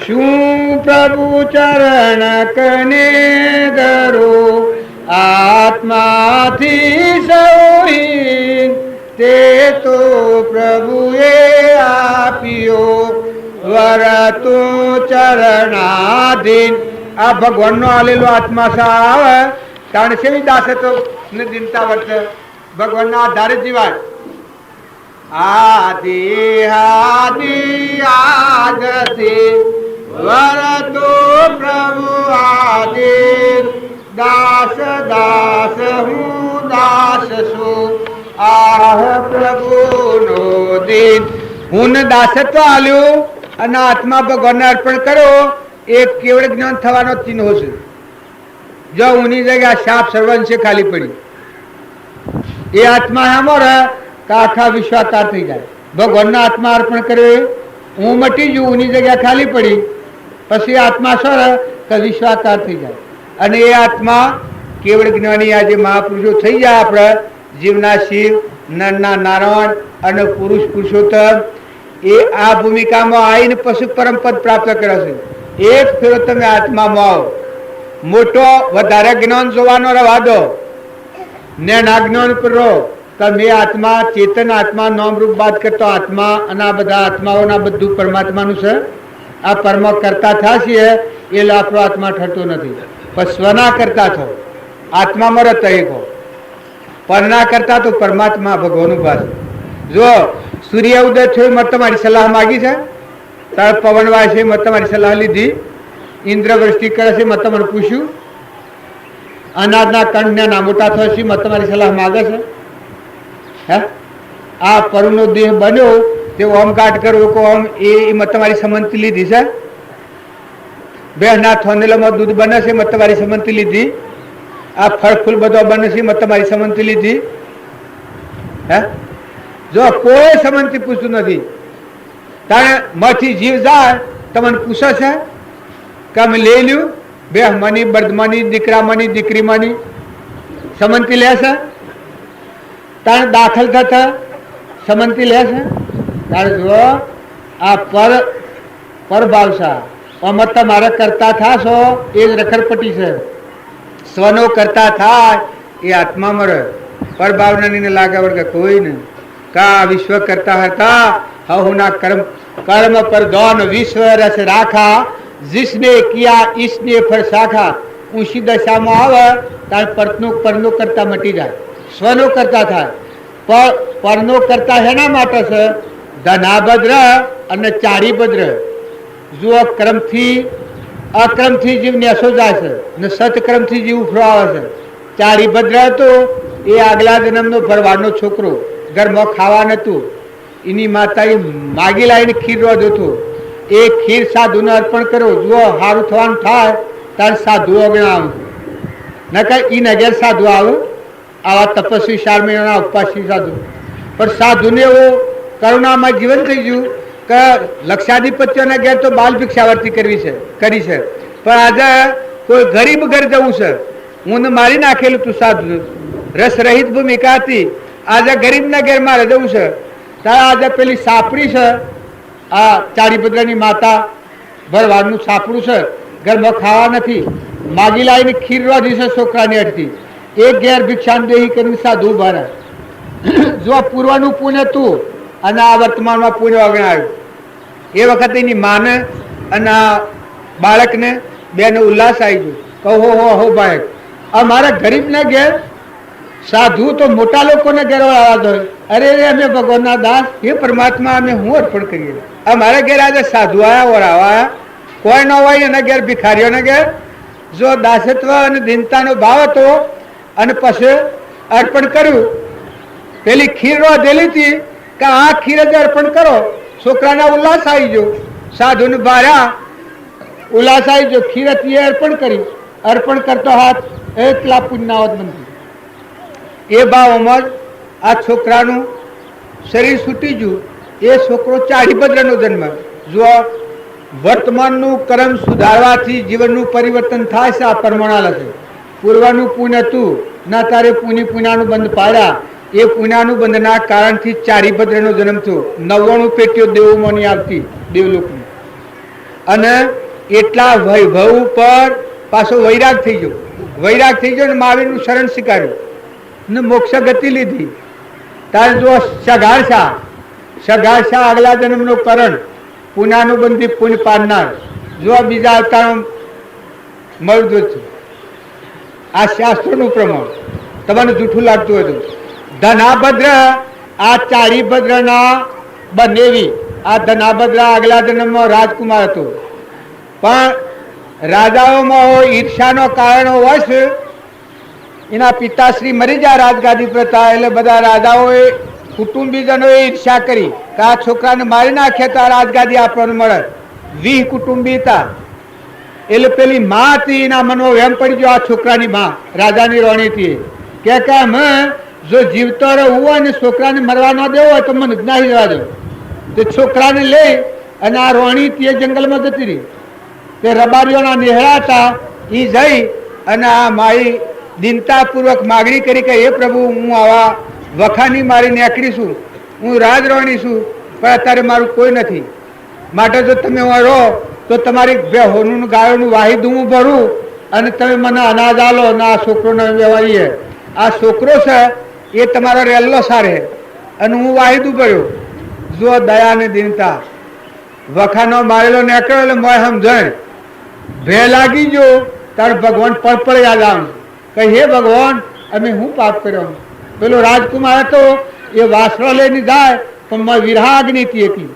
શું પ્રભુ ચરણ કને ધરો, આત્માથી સૌહીન તે તો પ્રભુએ આપ્યો, વરતુ ચરણાધીન. આ ભગવાનનો આલેલો આત્મા આવે તાણે સેવી દાસે તો દિનતા વર્તે ભગવાનના આધારે જીવાય. આદિ આદિ આદથી વરતુ પ્રભુ આદિ, દાસ દાસ હું દાસ છું, આહ પ્રભુનો દિન. હું દાસત્વ આલ્યું અને આત્મા ભગવાનને અર્પણ કરો એ કેવળ જ્ઞાન થવાનો ચિહ્ન છે. જો ઉની જગ્યા શાપ સર્વંશે ખાલી પડી એ આત્મા સામોરે કે આખા વિશ્વાકાર થઈ જાય. ભગવાનના આત્મા અર્પણ કર્યો હું મટી જઉં, ઉની જગ્યા ખાલી પડી પછી આત્મા સર કે વિશ્વાકાર થઈ જાય. અને એ આત્મા કેવળ જ્ઞાની આજે મહાપુરુષો થઈ જાય. આપણે જીવના શિવ, નરના નારાયણ અને પુરુષ પુરુષોત્તમ એ આ ભૂમિકામાં આવીને પછી પરમ પદ પ્રાપ્ત કરે છે. એક ફેરો તમે આત્મામાં આવો, મોટો વધારે જ્ઞાન જોવાનો રવા દો ને ના જ્ઞાન પર રહો. તમે આત્મા ચેતન આત્મા નામરૂપ બાદ કરતો આત્મા અને આ બધા આત્માઓના બધું પરમાત્માનું છે. આ પરમ કરતા થશે એ આપણો આત્મા ઠરતો નથી. પણ સ્વના કરતા થો આત્મામાં રહેતા કહો, પરના કરતા તો પરમાત્મા ભગવાનનું પાસે. જો સૂર્ય ઉદય થયો મેં તમારી સલાહ માગી છે, તાર પવન વાય છે મેં તમારી સલાહ લીધી, ઇન્દ્ર વૃષ્ટિ કરે છે મેં તમને પૂછ્યું, અનાજના કંડને ના મોટા થશે મેં તમારી સલાહ માગે છે. હે આ પરુનો દેહ બન્યો તે ઓમ કાટ કરવો કો ઓમ એ મેં તમારી સંમતિ લીધી છે. બેહના થોનેલામાં દૂધ બને છે મેં તમારી સંમતિ લીધી. આ ફળ ફૂલ બધો બને છે મેં તમારી સંમતિ લીધી. હે જો કોઈ સંમતિ પૂછતું નથી. તારે માંથી જીવ જાય તમને પૂછે છે કે અમે લઈ લ્યું બે મની બર્દમાની દીકરા મની દીકરી મની સંમતિ લે છે. તારે દાખલ થતા સંમતિ લે છે. તારે જો આ પરભાવસા આમાં તમારે કરતા થાશો એ જ રખડપટ્ટી છે. સ્વનો કરતા થાય એ આત્મા મરે. પરભાવનાની લાગે વળગે કોઈ નહીં. કા વિશ્વ કરતા હતા હहुना कर्म कर्म पर दौन विश्व रस राखा, जिसने किया इसने फल साखा. ऊंची दशाમાં આવે ત્યારે પરનો કરતા મટી જાય, સ્વનો કરતા થાય. પરનો કરતા એના માટે છે ધનાભદ્ર અને ચારીભદ્ર. જો ક્રમથી અક્રમથી જીવ નેસો જાય છે ને સતક્રમથી જીવ ઉફરો આવે છે. ચારીભદ્ર હતો એ આગલા જન્મનો ભરવાડનો છોકરો, ઘરમાં ખાવા નતું, એની માતાએ માગી લાવીને ખીર રોજ હતું. એ ખીર સાધુને અર્પણ કરો. જો સારું થવાનું થાય ત્યારે સાધુ અગણાવું નકર એ નગર સાધુ આવું. આવા તપસ્વી 4 મહિનાના ઉપવાસી સાધુ. પણ સાધુને એવું કરુણામાં જીવન થઈ ગયું કે લક્ષાધિપત્યોના ઘેર તો બાલ ભિક્ષાવર્તી કરી છે. પણ આજે કોઈ ગરીબ ઘર જવું છે, હું મારી નાખેલું તું સાધુ, રસ રહિત ભૂમિકા હતી. આજે ગરીબના ઘેર મારે જવું છે ત્યારે આજે પેલી સાપડી છે, આ ચારીભદ્રની માતા ભરવાડનું સાપડું છે, ઘરમાં ખાવા નથી, માગી લાવીને ખીર રોધી છે છોકરાની અડધી. એક ઘેર ભિક્ષાન દેહી કરીને સાધુ ઉભા રહે. જો પૂર્વનું પુણ્ય તું અને આ વર્તમાનમાં પુણ્ય અગણાયું. એ વખતે એની માને અને બાળકને બેનો ઉલ્લાસ આવી ગયો. કહો હો ભાઈ અમારા ગરીબના ઘેર સાધુ તો મોટા લોકોને ઘેર આવવા દો. અરે અમે ભગવાનના દાસ, એ પરમાત્મા અમે હું અર્પણ કરીએ. અમારા ઘેર આજે સાધુ આવ્યા ઓરાવા આવ્યા, કોઈ ન હોય એના ઘેર ભિખારીઓના ઘેર. જો દાસત્વ અને દીનતાનો ભાવ હતો અને પછી અર્પણ કર્યું. પેલી ખીર રોધેલી હતી કે આ ખીર જ અર્પણ કરો. છોકરાના ઉલ્લાસ આવી ગયો, સાધુને ભાર્યા ઉલ્લાસ આવી ગયો. ખીર હતી એ અર્પણ કરી. અર્પણ કરતો હાથ એટલા પુણ્યાવત બનતું. એ ભાવમાં આ છોકરાનું શરીર છૂટી ગયું. એ છોકરો ચાડીભદ્રનો જન્મ. જો વર્તમાનનું કર્મ સુધારવાથી જીવનનું પરિવર્તન થાય છે. આ પરમાણા લખે પૂર્વનું પુણ્ય હતું ના તારે પુણ્યાનું બંધ પાડ્યા. એ પુણ્યાનું બંધના કારણથી ચાડીભદ્રનો જન્મ થયો. 99 પેટીઓ દેવોમાંની આવતી દેવલોકની. અને એટલા વૈભવ ઉપર પાછો વૈરાગ થઈ ગયો. વૈરાગ થઈ ગયો ને મહાવીરનું શરણ સ્વીકાર્યું ને મોક્ષ ગતિ લીધી. તારે જો સગારશા આગલા જન્મનો કરણ પુનાનું બંધી પુણ્ય પાડનાર. જો બીજા અવતારો મળતું છે. આ શાસ્ત્રોનું પ્રમાણ તમને જૂઠું લાગતું હતું. ધનાભદ્ર આ ચાડીભદ્રના બનેવી. આ ધનાભદ્ર આગલા જન્મમાં રાજકુમાર હતો. પણ રાજાઓમાં ઈર્ષાનો કારણો વશ એના પિતાશ્રી મરી જાય રાજગાદી પ્રથા. એટલે બધા રાજાઓએ કુટુંબીજનોએ ઈર્ષા કરી કે આ છોકરાને મારી નાખે તો આ રાજગાદી આપણને મળે. 20 કુટુંબી હતા. એટલે પેલી માં હતી એના મનમાં વેમ પડી ગયો. આ છોકરાની માં રાજાની રોણી હતી કે અમે જો જીવતો રહેવું હોય ને છોકરાને મરવા ન દેવો હોય તો મને નાહી જવા દો. તે છોકરાને લઈ અને આ રોણી તે જંગલમાં જતી રહી. તે રબારીઓના નેહળા હતા. એ જઈ અને આ મારી દિનતાપૂર્વક માગણી કરી કે હે પ્રભુ, હું આવા વખાની મારી નીકળી છું, હું રાજરોણી છું, પણ અત્યારે મારું કોઈ નથી. માટે જો તમે રહો તો તમારી બે હોનું ગાયોનું વાહિદ હું ભરું અને તમે મને અનાજ આલો ને આ છોકરોને વ્યવહારીએ. આ છોકરો છે એ તમારો રેલ્લો સારે અને હું વાહિદ ભર્યો. જો દયા ને દિનતા વખાનો મારેલો નીકળ્યો એટલે મોય સમજણ ભે લાગી ગયો. તારે ભગવાન પળ યાદ આવે કે હે ભગવાન અમે હું પાપ કર્યો. પેલો રાજકુમાર હતો એ વાસણો લઈને જાય પણ વિરહાગ્નિતિ હતી.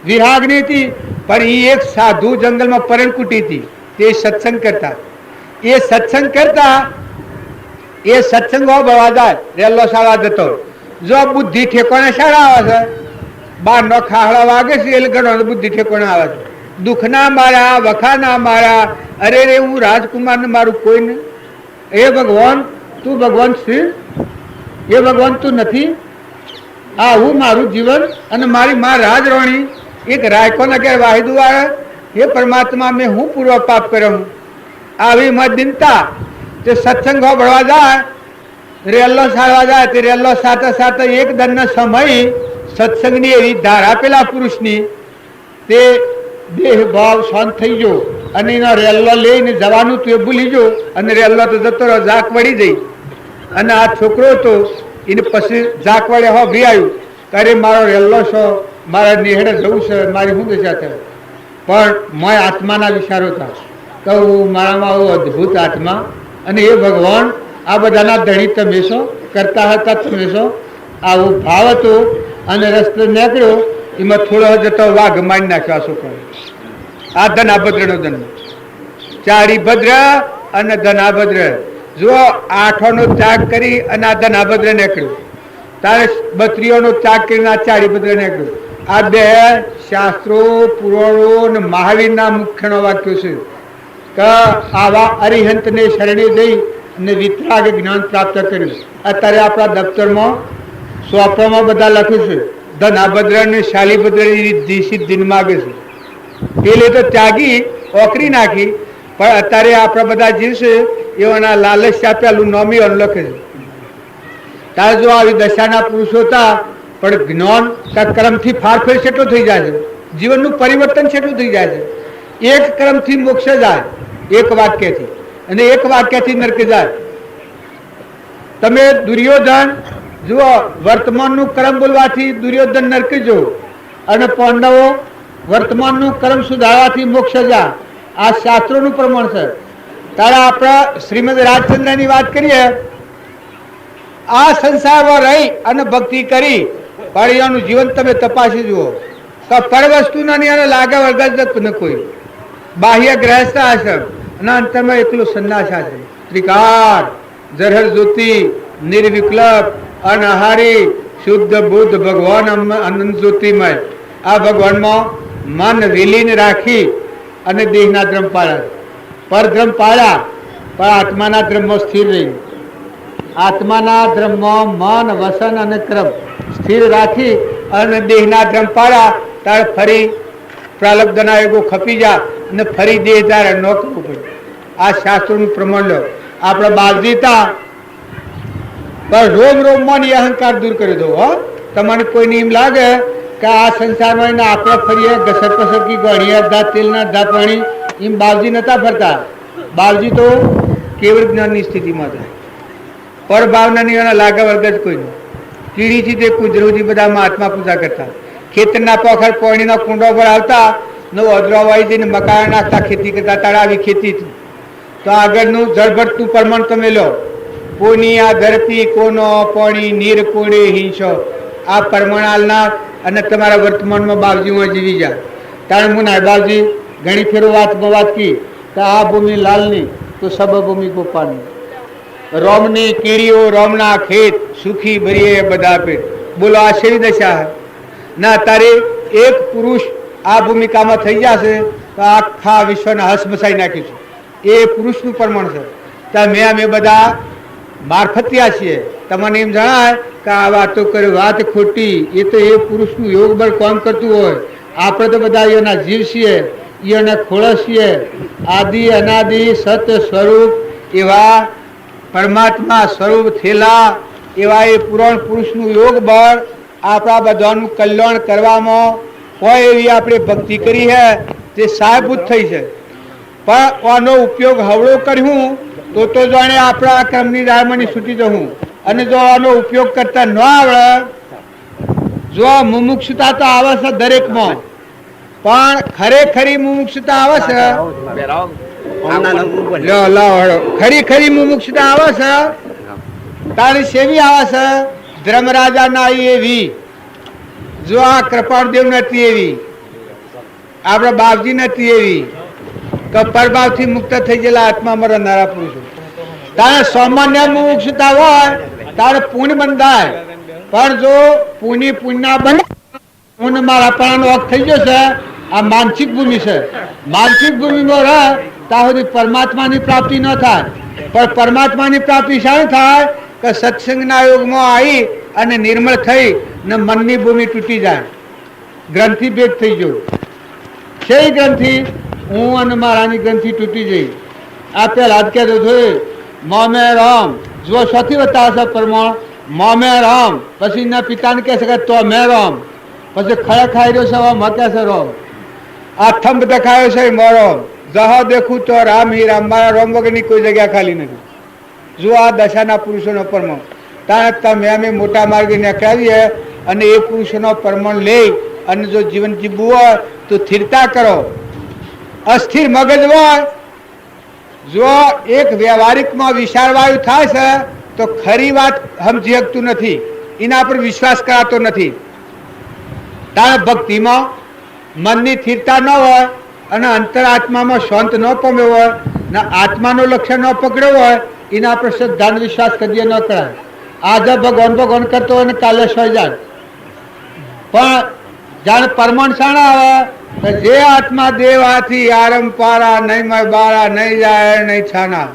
વિરહાગ્નિ હતી પણ એ એક સાધુ જંગલમાં પરણકુટી હતી. તે સત્સંગ કરતા. એ સત્સંગ ભવા જાય રેલો શાળા જતો. જો બુદ્ધિ ઠેકોણે શાળા આવે છે, 12 ખાહડા વાગે છે એટલે ઘણો બુદ્ધિ ઠેકોણે આવે છે. દુઃખના મારા વખાના મારા, અરે રે હું રાજકુમારને મારું કોઈ નહીં. એ ભગવાન તું ભગવાન છે? એ ભગવાન તું નથી? આ હું મારું જીવન અને મારી માં રાજરોણી એક રાયકોના ઘેર વાહિદુ આવે. હે પરમાત્મા, મેં હું પૂર્વ પાપ કર્યો હું. આવી મત દિનતા તે સત્સંગ ભળવા જાય, રેલ્લો સારવા જાય. તે રેલ્લો સાથે સાથે એક દંડનો સમય સત્સંગની એવી ધારા પેલા પુરુષની તે દેહ ભાવ શાંત થઈ ગયો અને એનો રેલ્લો લઈને જવાનું તું એ ભૂલી ગયો અને રેલ્લો તો જતો રહ્યો. ઝાક વળી જઈ અને આ છોકરો હતો એને પછી ઝાક વળે હો ભી આવ્યું અરે મારો રેલ્લો છો, મારા નેહડે જવું છે, મારી શું દશા થાય. પણ મોય આત્માના વિચારો હતા કહું મારામાં આવું અદ્ભુત આત્મા અને એ ભગવાન આ બધાના ધણી તમે છો, કરતા હતા તમે છો. આવો ભાવ હતો અને રસ્તો નીકળ્યો. એમાં થોડો જતો વાઘ મારી નાખ્યો આ છોકરો. આ ધનાભદ્રનો જન્મ. ચાડીભદ્ર અને ધનાભદ્ર. જો 8નો ત્યાગ કરી અને આ ધનાભદ્ર નીકળ્યો. તારે 32નો ત્યાગ કરીને આ ચાડીભદ્ર નીકળ્યો. આ બે શાસ્ત્રો પુરાણો અને મહાવીરના મુખ્યનો વાક્યો છે કે આવા અરિહંતને શરણે જઈ અને વિતરાગ જ્ઞાન પ્રાપ્ત કર્યું. અત્યારે આપણા દફતરમાં સોંપવામાં બધા લખ્યું છે ધનાભદ્ર અને શાલીભદ્ર સિદ્ધિ માગે છે. પેલે તો ત્યાગી ઓકરી નાખી પણ અત્યારે આપણા બધા જીવ છે એવાના લાલચ આપેલું નોમી લખે છે. તારે જો આવી દશાના પુરુષો હતા પણ જ્ઞાન કર્મથી ફારફેર કેટલો થઈ જાય છે, જીવનનું પરિવર્તન કેટલું થઈ જાય છે. એક કર્મથી મોક્ષ જાય એક વાક્યથી અને એક વાક્યથી નરક જાય. તમે દુર્યોધન જુઓ, વર્તમાનનું કર્મ બોલવાથી દુર્યોધન નરક જો અને પાંડવો વર્તમાનનું કર્મ સુધારવાથી મોક્ષ જા. આ શાસ્ત્રોનું પ્રમાણ છે. તારા આપણા શ્રીમદ રાજચંદ્રની વાત કરીએ. આ સંસારમાં રહી અને ભક્તિ કરી પણ એનું જીવન તમે તપાસી જુઓ તો પર વસ્તુના નહીં લાગે વર્ગ ન કોઈ. બાહ્ય ગ્રહસ્થ આશ્રમ અને અંતરમાં એકલું સંન્યાસ આશ્રમ. ત્રિકાર જરહર જ્યોતિ નિર્વિકલ્પ અનહારી શુદ્ધ બુદ્ધ ભગવાન અનંત જ્યોતિમય. આ ભગવાનમાં મન વિલીન રાખી અને દેહના ધર્મ પાળ્યા, પરધર્મ પાળ્યા પણ આત્માના ધ્રમમાં સ્થિર રહી, આત્માના ધ્રમમાં મન વસન અને ક્રમ સ્થિર રાખી અને દેહના ધ્રમ પાડ્યા ત્યારે ફરી પ્રાલબ્ધના યોગો ખપી જા અને ફરી દેહ ધારણ ન કરવું પડે. આ શાસ્ત્રોનું પ્રમાણ લો. આપણે બાલજીતા પણ રોમ રોમમાં અહંકાર દૂર કરી દો. હો, તમને કોઈને એમ લાગે કે આ સંસારમાં એને આપણે ફરીએ ઘસર પસરકી ગણીએ અડધા તેલના અડધા પાણી, એમ બાલજી નતા ફરતા. બાલજી તો કેવળ જ્ઞાનની સ્થિતિમાં હતા. પર ભાવનાની એના લાગા વર્ગ જ કોઈ નહીં. કીડીથી તે કુંજરોથી બધા મહાત્મા પૂજા કરતા. ખેતરના પોખર પાણીના કુંડો પર આવતા નો અદરો વાળી જઈને મકાન નાખતા, ખેતી કરતા, તળાવી ખેતી. તો આગળનું જળભરતું પ્રમાણ તમે લો. કોની આ ધરતી કોનો પાણી નીર કોડે હિંસો, આ પ્રમાણ હાલનાર અને તમારા વર્તમાનમાં બાવજીમાં જીવી જાય. તાણ હું ના બાવજી ઘણી ફેરો વાત કી કે આ ભૂમિ લાલની તો સબ ભૂમિ ગોપાલની, રોમની કીડીઓ રોમના ખેત સુખી ભરીએ બધા પેટ. બોલો આ શેવી દશા ના તારે એક પુરુષ આ ભૂમિકામાં થઈ જશે તો આખા વિશ્વને હસમસાઈ નાખીશું. એ પુરુષનું પ્રમાણ છે. તમે અમે બધા મારફતિયા છીએ. તમને એમ જણાય કે આ વાતો કરી વાત ખોટી, એ તો એ પુરુષનું યોગ બળ કામ કરતું હોય. આપણે તો બધા એના જીવ છીએ, એને ખોળસ છીએ. આદિ અનાદિ સત્ય સ્વરૂપ એવા પરમાત્મા સ્વરૂપ થયેલા એવા એ પુરાણ પુરુષનું યોગ બળ આપણા બધાનું કલ્યાણ કરવામાં હોય એવી આપણે ભક્તિ કરી છે તે સહાયભૂત થઈ છે. પણ આનો ઉપયોગ હવળો કર્યું તો જાણે આપણા ક્રમની દાયમાની છૂટી જવું. અને જો આનો ઉપયોગ કરતા ન આવડે, જો મુમુક્ષુતા તો આવે છે દરેકમાં, પણ ખરેખરી મુમુક્ષુતા આવે છે, ખરી મુમુક્ષુતા આવે છે તારી સેવી આવે છે ધર્મરાજા ના એવી. જો આ કૃપાળદેવ નથી એવી, આપણા બાપજી નથી એવી કે પરભાવથી મુક્ત થઈ ગયેલા આત્મા મરનારા પુરુષો. તારે સામાન્ય મુમુક્ષુતા હોય તારે પુણ્ય બંધાય, પણ જો પુણ્ય બને પુણ્ય મારા પણ વખત થઈ ગયો છે. આ માનસિક ભૂમિ છે. માનસિક ભૂમિમાં રહે ત્યાં સુધી પરમાત્માની પ્રાપ્તિ ન થાય. પણ પરમાત્માની પ્રાપ્તિ શાને થાય કે સત્સંગના યોગમાં આવી અને નિર્મળ થઈ ને મનની ભૂમિ તૂટી જાય, ગ્રંથિ ભેદ થઈ ગયો. છે ગ્રંથિ હું અને મારાની ગ્રંથિ તૂટી જઈ. આ પેલા જ કહેતો જોઈ મોમે રામ જો સૌથી બતાવે છે પ્રમાણ મોમે રામ, પછી એના પિતાને કહે છે કે તો મેં રામ, પછી ખડા ખાઈ રહ્યો છે માં કહે છે રામ, આ થંભ દેખાયો છે મારો જહા દેખું તો રામ હી રામ, મારા રામ વગરની કોઈ જગ્યા ખાલી નથી. જો આ દશાના પુરુષોનો પ્રમાણ ત્યાં તમે અમે મોટા માર્ગે નીકળીએ અને એ પુરુષોનો પ્રમાણ લઈ અને જો જીવન જીવવું હોય તો સ્થિરતા કરો. અસ્થિર મગજ હોય, જો એક વ્યવહારિકમાં વિશાળ વાયુ થાય છે તો ખરી વાત સમજી શકતું નથી, એના પર વિશ્વાસ કરાતો નથી. તારે ભક્તિમાં મનની સ્થિરતા ન હોય અને અંતરાત્મામાં શાંત ન પામ્યો હોય ને આત્માનો લક્ષ્ય ન પકડ્યો હોય, એના પર શ્રદ્ધાનો વિશ્વાસ કદી ન કરાય. આજે ભગવાન ભગવાન કરતો હોય ને કાલે સોઈ જાય. પણ જાણે પરમાણ શાણા આવે જે આત્મા દેવાથી આરમ પારા નહીં મય બારા નહીં જાય નહીં છાના,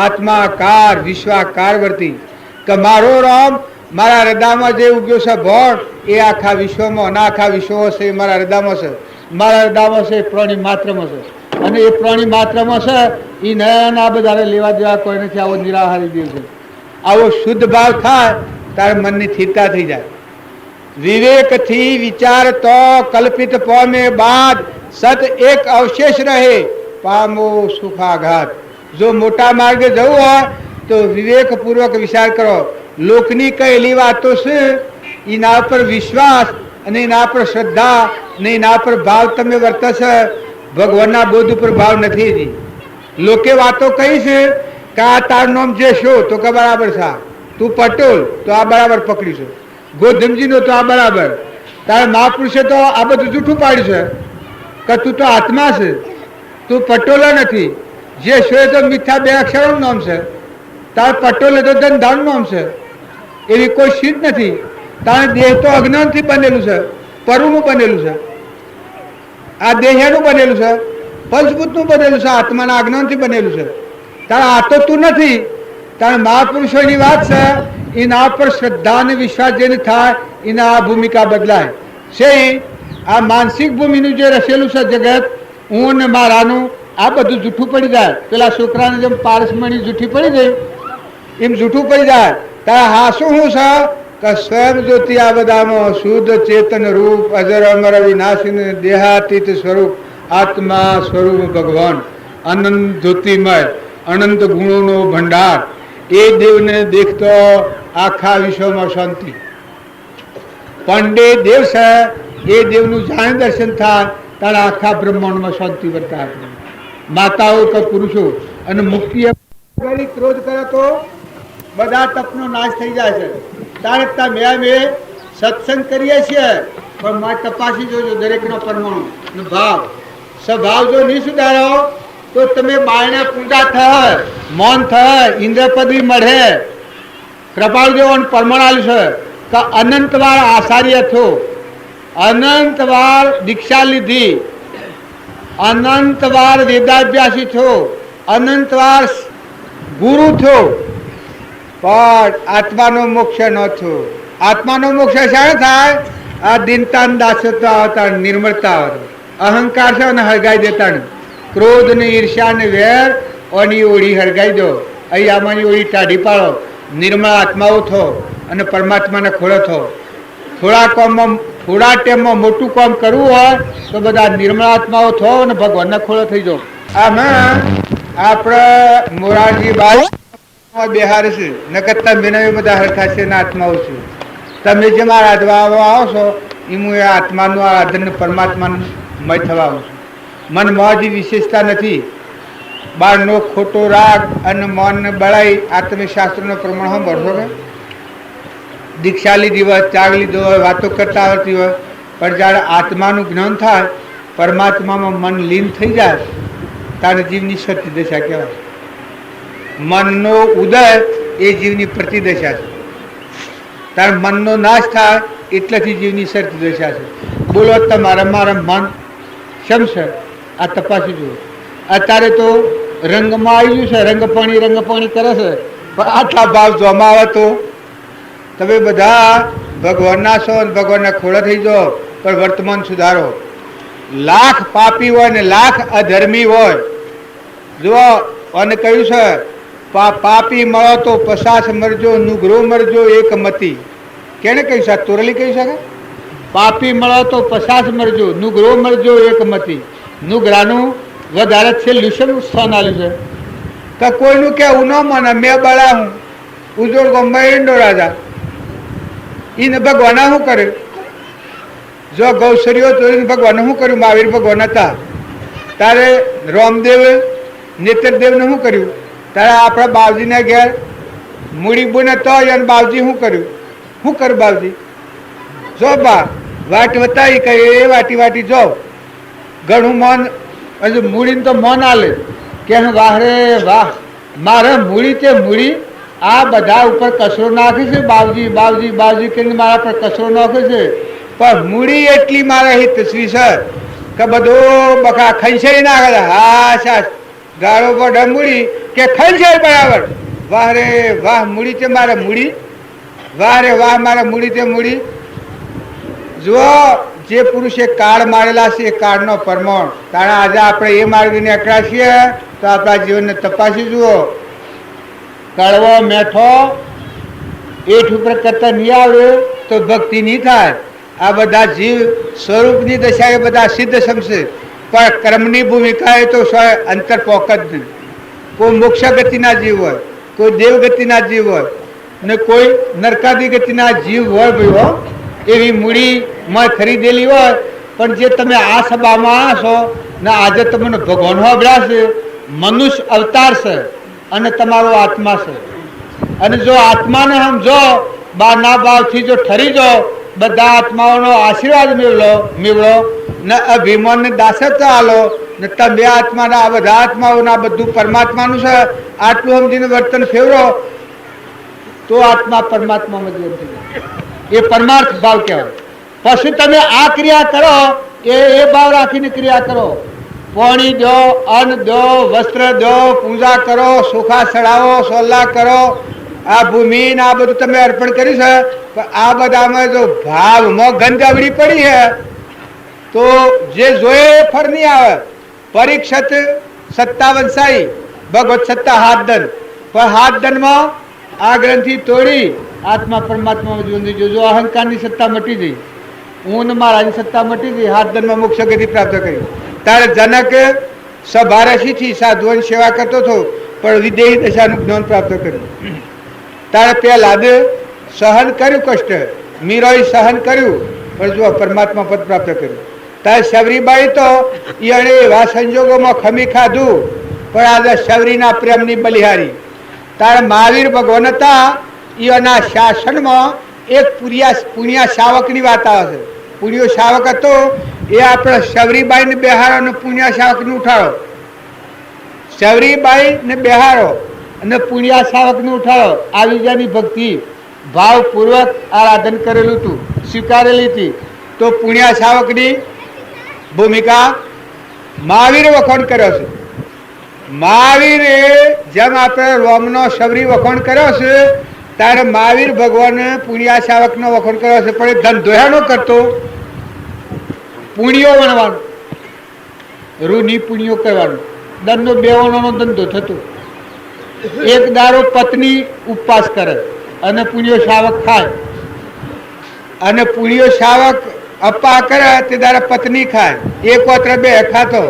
આત્માકાર વિશ્વાકાર વર્તી કે મારો રામ મારા હૃદયમાં જે ઉગ્યો છે ભોળ એ આખા વિશ્વમાં અને આખા વિશ્વમાં છે, મારા હૃદયમાં છે, મારા હૃદયમાં છે, પ્રાણી માત્રમાં છે. અને એ પ્રાણી માત્રમાં છે એ નયા બધાને લેવા દેવા કોઈ નથી. આવો નિરાહારી દેવ છે. આવો શુદ્ધ ભાવ થાય તારે મનની સ્થિરતા થઈ જાય. વિવેકથી વિચાર તો કલ્પિત પામે બાદ સત એક અવશેષ રહે પામો સુખાઘાત. જો મોટા માર્ગે જવું હોય તો વિવેકપૂર્વક વિચાર કરો. લોકની કહેલી વાતો છે એના પર વિશ્વાસ અને એના પર શ્રદ્ધા અને એના પર ભાવ તમે વર્તશે. ભગવાનના બોધ ઉપર ભાવ નથી. લોકે વાતો કહી છે કે આ તારું નામ જે શું તો કે બરાબર છે, તું પટોલ તો આ બરાબર પકડીશું, ગોધમજીનો તો આ બરાબર, તારા મહાપુરુષે તો આ બધું જૂઠું પાડ્યું છે કે તું તો આત્મા છે, તું પટોલો નથી. જે શું તો મિથ્યા બે અક્ષરનું નામ છે, તાર પટોલે તો ધનધાનું નામ છે. એવી કોઈ સિદ્ધ નથી. તારે દેહ તો અજ્ઞાનથી બનેલું છે, પરનું બનેલું છે. આ દેહ એનું બનેલું છે, પંચભૂતનું બનેલું છે, આત્માના અજ્ઞાનથી બનેલું છે. તારા આ તો તું નથી, તારા મહાપુરુષોની વાત છે, એના પર શ્રદ્ધા અને વિશ્વાસ જેને થાય એના આ ભૂમિકા બદલાય છે. આ માનસિક ભૂમિનું જે રચેલું છે જગત, હું ને મારાનું, આ બધું જૂઠું પડી જાય. પેલા છોકરાને જેમ પારસમણી જૂઠી પડી ગઈ એમ જૂઠું પડી જાય. તારા હાસું શું છે કે સ્વયં જ્યોતિ આ બધામાં શુદ્ધ ચેતન રૂપ અજર અમર વિનાશી દેહાતીત સ્વરૂપ આત્મા સ્વરૂપ ભગવાન અનંત જ્યોતિમય અનંત ગુણોનો ભંડાર. એ દેવને દેખતો આખા વિશ્વમાં શાંતિ. પંડિત દેવ છે એ દેવનું જાણે દર્શન થાય તારા આખા બ્રહ્માંડમાં શાંતિ વર્તાય. માતાઓ કે પુરુષો અને મુક્તિ ક્રોધ કરે તો બધા તપનો નાશ થઈ જાય છે. તારે મેં સત્સંગ કરીએ છીએ પણ મારે તપાસી જોજો દરેકનો પરમાણુ ભાવ સ્વભાવ જો નહીં સુધારો તો તમે બાયણે પૂજા થાય, મૌન થાય, ઇન્દ્રપદવી મળે. કૃપાળદેવ પરમાણુ છે કે અનંતવાર આચાર્ય થો, અનંતવાર દીક્ષા લીધી, અનંતવાર વેદાભ્યાસી થો, અનંતવાર ગુરુ થો, પણ આત્માનો મોક્ષ ન થયો. આત્માનો મોક્ષ શાણે થાય? આ દિનતાન દાસતા આવતા, નિર્મળતા આવતા, અહંકાર છે અને હરગાઈ દેતા નહીં. ક્રોધ ને ઈર્ષ્યા ને વેર ઓની ઓળી હરગાઈ દો, અહીં આમાંની ઓળી ટાઢી પાડો. નિર્મળ આત્માઓ થો અને પરમાત્માને ખોળો થો. થોડા કામમાં થોડા ટાઈમમાં મોટું કામ કરવું હોય તો બધા નિર્મળ આત્માઓ થો અને ભગવાનના ખોળો થઈ જાઓ. આમાં આપણે મોરારજી બાઈ બિહાર છે નકર તમે બધા હરખા છે આત્માઓ છે. તમે જે મારા આરાધવા આવો છો એ હું એ આત્માનું આરાધન પરમાત્માનું મય થવા આવું છું. મન મોજી વિશેષતા નથી. બારનો ખોટો રાગ અને મન બળાઈ આ તમે શાસ્ત્રનો પ્રમાણ સાંભળશો કે દીક્ષા લીધી હોય, ત્યાગ લીધો હોય, વાતો કરતા આવતી હોય, પણ જ્યારે આત્માનું જ્ઞાન થાય, પરમાત્મામાં મન લીન થઈ જાય ત્યારે જીવની સત્ય દશા કહેવાય. મનનો ઉદય એ જીવની પ્રતિદશા છે. તાર મનનો નાશ થાય એટલેથી જીવની સત્ય દશા છે. બોલો તમારા મારા મન શમ છે આ તપાસી જુઓ. અત્યારે તો રંગમાં આવી ગયું છે, રંગપાણી કરે છે, પણ આટલા ભાવ જોવામાં આવે તો તમે બધા ભગવાનના છો, ભગવાનના ખોળા થઈ જાઓ, પણ વર્તમાન સુધારો. લાખ પાપી હોય ને લાખ અધર્મી હોય, જુઓ અને કહ્યું છે પાપી મળો તો 50 મરજો, નુગરો મરજો એક મતી. કેને કહ્યું છે? તોરલી કહી શકે? પાપી મળો તો 50 મરજો, નુગરો મરજો એક મતી. નુગરાનું વધારે છેલ્લું છે સ્થાન આલ્યું છે કે કોઈનું કેવું ન મને, મેં બળા હું ઉજોડ ગંભાઈંડો રાજા. એને ભગવાને શું કર્યું? જો ગૌસરીઓ તોડીને ભગવાને શું કર્યું? મહાવીર ભગવાન હતા તારે રામદેવે નેત્રદેવને શું કર્યું? તારે આપણા બાવજીના ઘેર મૂડી બુને તો અને બાવજી શું કર્યું? શું કર્યું બાવજી? જો બા વાટ વતાવી કે એ વાટી જો ઘણું મન હજુ મૂડીને તો મન આલે કે વાહ રે વાહ મારે મૂડી તે મૂડી આ બધા ઉપર કચરો નાખે છે. બાવજી બાવજી બાવજી કરીને મારા પર કચરો નાખે છે, પણ મૂડી એટલી મારા હિતશ્રી છે કે બધું બકા ખંચાઈ નાખે. હા સાસ ગાળો પર મૂડી કે ખંચાઈ બરાબર. વાહ રે વાહ મૂડી તે મારે મૂડી, વાહ રે વાહ મારે મૂડી તે મૂડી. જુઓ જે પુરુષે કાળ મારેલા છે એ કાળનો પરમાણ. કારણ આજે આપણે એ માર્ગને અકળા છીએ તો આપણા જીવનને તપાસી જુઓ. કડવો મેઠો એઠ ઉપર કરતા નહીં આવડે તો ભક્તિ નહીં થાય. આ બધા જીવ સ્વરૂપની દશા એ બધા સિદ્ધ સમશે, પણ કર્મની ભૂમિકા એ તો અંતર પોક જ નહીં. કોઈ મોક્ષ ગતિના જીવ હોય, કોઈ દેવગતિના જીવ હોય ને કોઈ નરકાદી ગતિના જીવ હોય. ભાઈઓ એવી મૂડીમાં ખરીદેલી હોય, પણ જે તમે આ સભામાં છો ને આજે તમને ભગવાન સાંભળ્યા છે, મનુષ્ય અવતાર છે અને તમારો આત્મા છે. અને જો આત્માને સમજો, બારના ભાવથી જો ઠરી જાઓ, બધા આત્માઓનો આશીર્વાદ મેળવો ને અભિમાનને દાસત્વ આલો ને તમે આત્માના આ બધા આત્માઓના બધું પરમાત્માનું છે આટલું સમજીને વર્તન ફેરવો તો આત્મા પરમાત્મામાં જીવન થઈ જાય. એ પરમાર્થ ભાવ કહેવાય. પછી તમે આ ક્રિયા કરો એ ભાવ રાખીને ક્રિયા કરો પાણી દો, અન્ન દો, વસ્ત્ર દો, પૂજા કરો, સુખા ચડાવો, સોલ્લા કરો, આ ભૂમિ ને આ બધું તમે અર્પણ કર્યું છે. પણ આ બધામાં જો ભાવમાં ગંધ અવળી પડી છે તો જે જોયે ફર નહીં આવે. પરીક્ષિત સત્તા વંશાઈ, ભગવત સત્તા હાથ દન, પણ હાથ દનમાં આ ગ્રંથિ તોડી આત્મા પરમાત્મા જો અહંકારની સત્તા મટી ગઈ, હું ને મારાની સત્તા મટી ગઈ, હાથ દનમાં મોક્ષ ગતિ પ્રાપ્ત કરી. તારે જનક સભારસીથી સાધુઓની સેવા કરતો હતો પણ વિદેહી દશાનું જ્ઞાન પ્રાપ્ત કર્યું. તારે પહેલાદ સહન કર્યું કષ્ટ, મીરોએ સહન કર્યું પણ જો પરમાત્મા પદ પ્રાપ્ત કર્યું. તારે શબરીબાઈ તો એને એવા સંજોગોમાં ખમી ખાધું પણ આજે શબરીના પ્રેમની બલિહારી. તારે મહાવીર ભગવાન હતા, એના શાસનમાં એક પુણ્યા શાવકની વાત આવે છે. પુણ્યો શાવક હતો એ આપણે શબરીબાઈને બેહારો અને પુણ્યા શાવકને ઉઠાડો. શબરીબાઈને બેહારો અને પુણ્યા શાવકને ઉઠાડો. આવી જાની ભક્તિ ભાવપૂર્વક આરાધન કરેલું હતું, સ્વીકારેલી હતી. તો પુણ્યા શાવકની ભૂમિકા મહાવીરે વખોણ કર્યો છે. મહાવીરે જેમ આપણે રોમનો શબરી વખોણ કર્યો છે ત્યારે મહાવીર ભગવાને પુણ્યા શાવકનો વખોણ કર્યો છે. પણ એ ધંધો હેનો કરતો, પુણ્યો વણવાનો, રૂની પુણ્યો કરવાનો, દંડો બેવાનો ધંધો થતો. એક દારો પત્ની ઉપવાસ કરે અને પુણ્યો શાવક ખાય, અને પુણ્યો શાવક અપ્પા કરે તે દારે પત્ની ખાય. એક વત્ર બે ખાતો,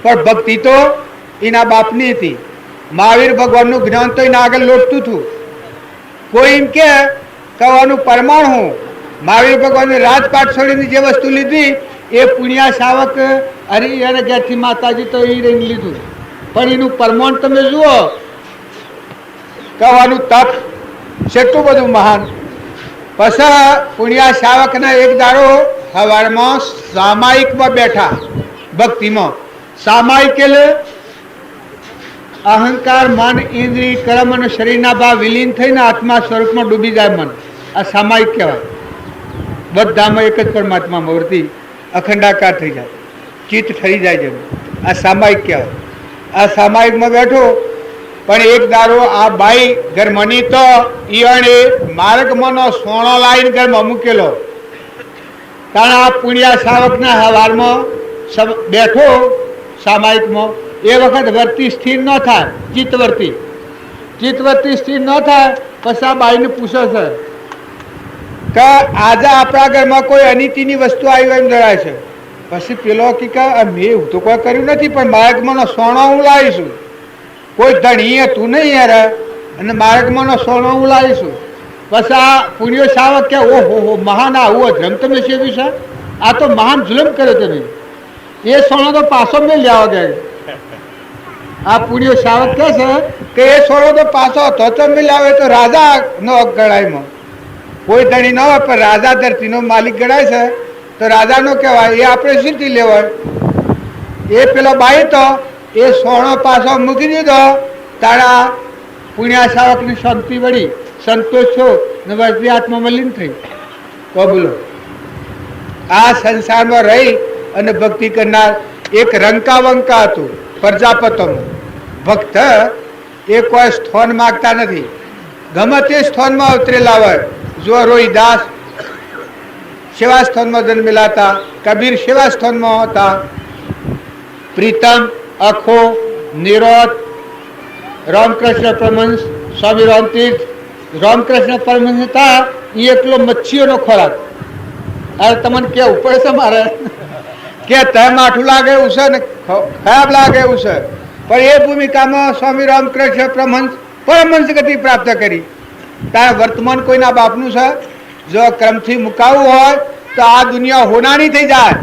પણ ભક્તિ તો એના બાપની હતી. મહાવીર ભગવાનનું જ્ઞાન તો એના આગળ લોટતું હતું. કોઈ એમ કે કહેવાનું પરમાણ હું મહાવીર ભગવાનને રાજપાટ છોડીને જે વસ્તુ લીધી એ પુણ્યા શાવક અરે એને ઘેરથી માતાજી તો એ રહીને લીધું. પણ એનું પરમાણ તમે જુઓ, કહેવાનું તપ કેટલું બધું મહાન. પછી પુણ્યા શાવકના એક દાડો સવારમાં સામાયિકમાં બેઠા ભક્તિમાં. સામાયિક એટલે અહંકાર, મન, ઇન્દ્રિય, કર્મ અને શરીરના ભાવ વિલીન થઈને આત્મા સ્વરૂપમાં ડૂબી જાય મન. આ સામાયિક કહેવાય. બધામાં એક જ પરમાત્મામાં વર્તી અખંડાકાર થઈ જાય, ચિત્ત ઠરી જાય છે. આ સામાયિક કહેવાય. આ સામાયિકમાં બેઠો પણ એક દારો આ બાઈ ઘરમાંની તો ઈયણે માર્ગમાંનો સોનો લાવીને ઘરમાં મૂકેલો. કારણ આ પુણ્યા શાવકના હવારમાં બેઠો સામાયિકમાં એ વખત વર્તી સ્થિર ન થાય, ચિત્તવર્તી સ્થિર ન થાય. પછી આ બાઈને પૂછે છે કે આજે આપણા ઘરમાં કોઈ અનિતિની વસ્તુ આવી એમ જણાય છે. પછી પેલો કે મેં તો કોઈ કર્યું નથી, પણ માર્ગમાંનો સોનો હું લાવીશું. કોઈ ધણી તું નહીં યાર, અને માર્ગમાંનો સોનો હું લાવીશું. પછી આ પુણ્યો શાવક કે ઓહો મહાન આવું અધ્રમ તમે સેવ્યું છે, આ તો મહાન જુલમ કર્યો તમે. એ સોનો તો પાછો મેં લેવા ગયા. આ પુણ્યો શાવક કહે છે કે એ સોનો તો પાછો હતો તો મેં લાવે તો રાજા નો ગણાયમાં. કોઈ ધણી ન હોય પણ રાજા ધરતીનો માલિક ગણાય છે તો રાજાનો કહેવાય. એ આપણે શીખી લેવાય. એ પેલો બાઈ તો એ સોનો પાછો મૂકી દીધો. તારા પુણ્યા શાવકની શાંતિ વળી, સંતોષ છો ને વર્તી આત્મામાં લીન થઈ. તો બોલો, આ સંસારમાં રહી અને ભક્તિ કરનાર એક રંકાવંકા હતું પ્રજાપતોનું ભક્ત. એ કોઈ સ્થાન માગતા નથી, ગમે તે સ્થાનમાં અવતરેલા હોય. જો રોહિદાસ સેવા સ્થાનમાં જન્મેલા હતા, કબીર સેવા સ્થાનમાં હતા, પ્રીતમ, અખો, નિરોધ, રામકૃષ્ણ પરમહંસ, સ્વામી રામતીર્થ, રામકૃષ્ણ પરમહંસ હતા. એ એકલો મચ્છીઓનો ખોરાક. અરે તમને કેવું પડે છે મારે કે તેમ આઠું લાગે એવું છે ને ખરાબ લાગે એવું છે. પણ એ ભૂમિકામાં સ્વામી રામકૃષ્ણ પરમહંસ ગતિ પ્રાપ્ત કરી. તારે વર્તમાન કોઈના બાપનું છે. જો ક્રમથી મુકાવવું હોય તો આ દુનિયા હોનાની થઈ જાય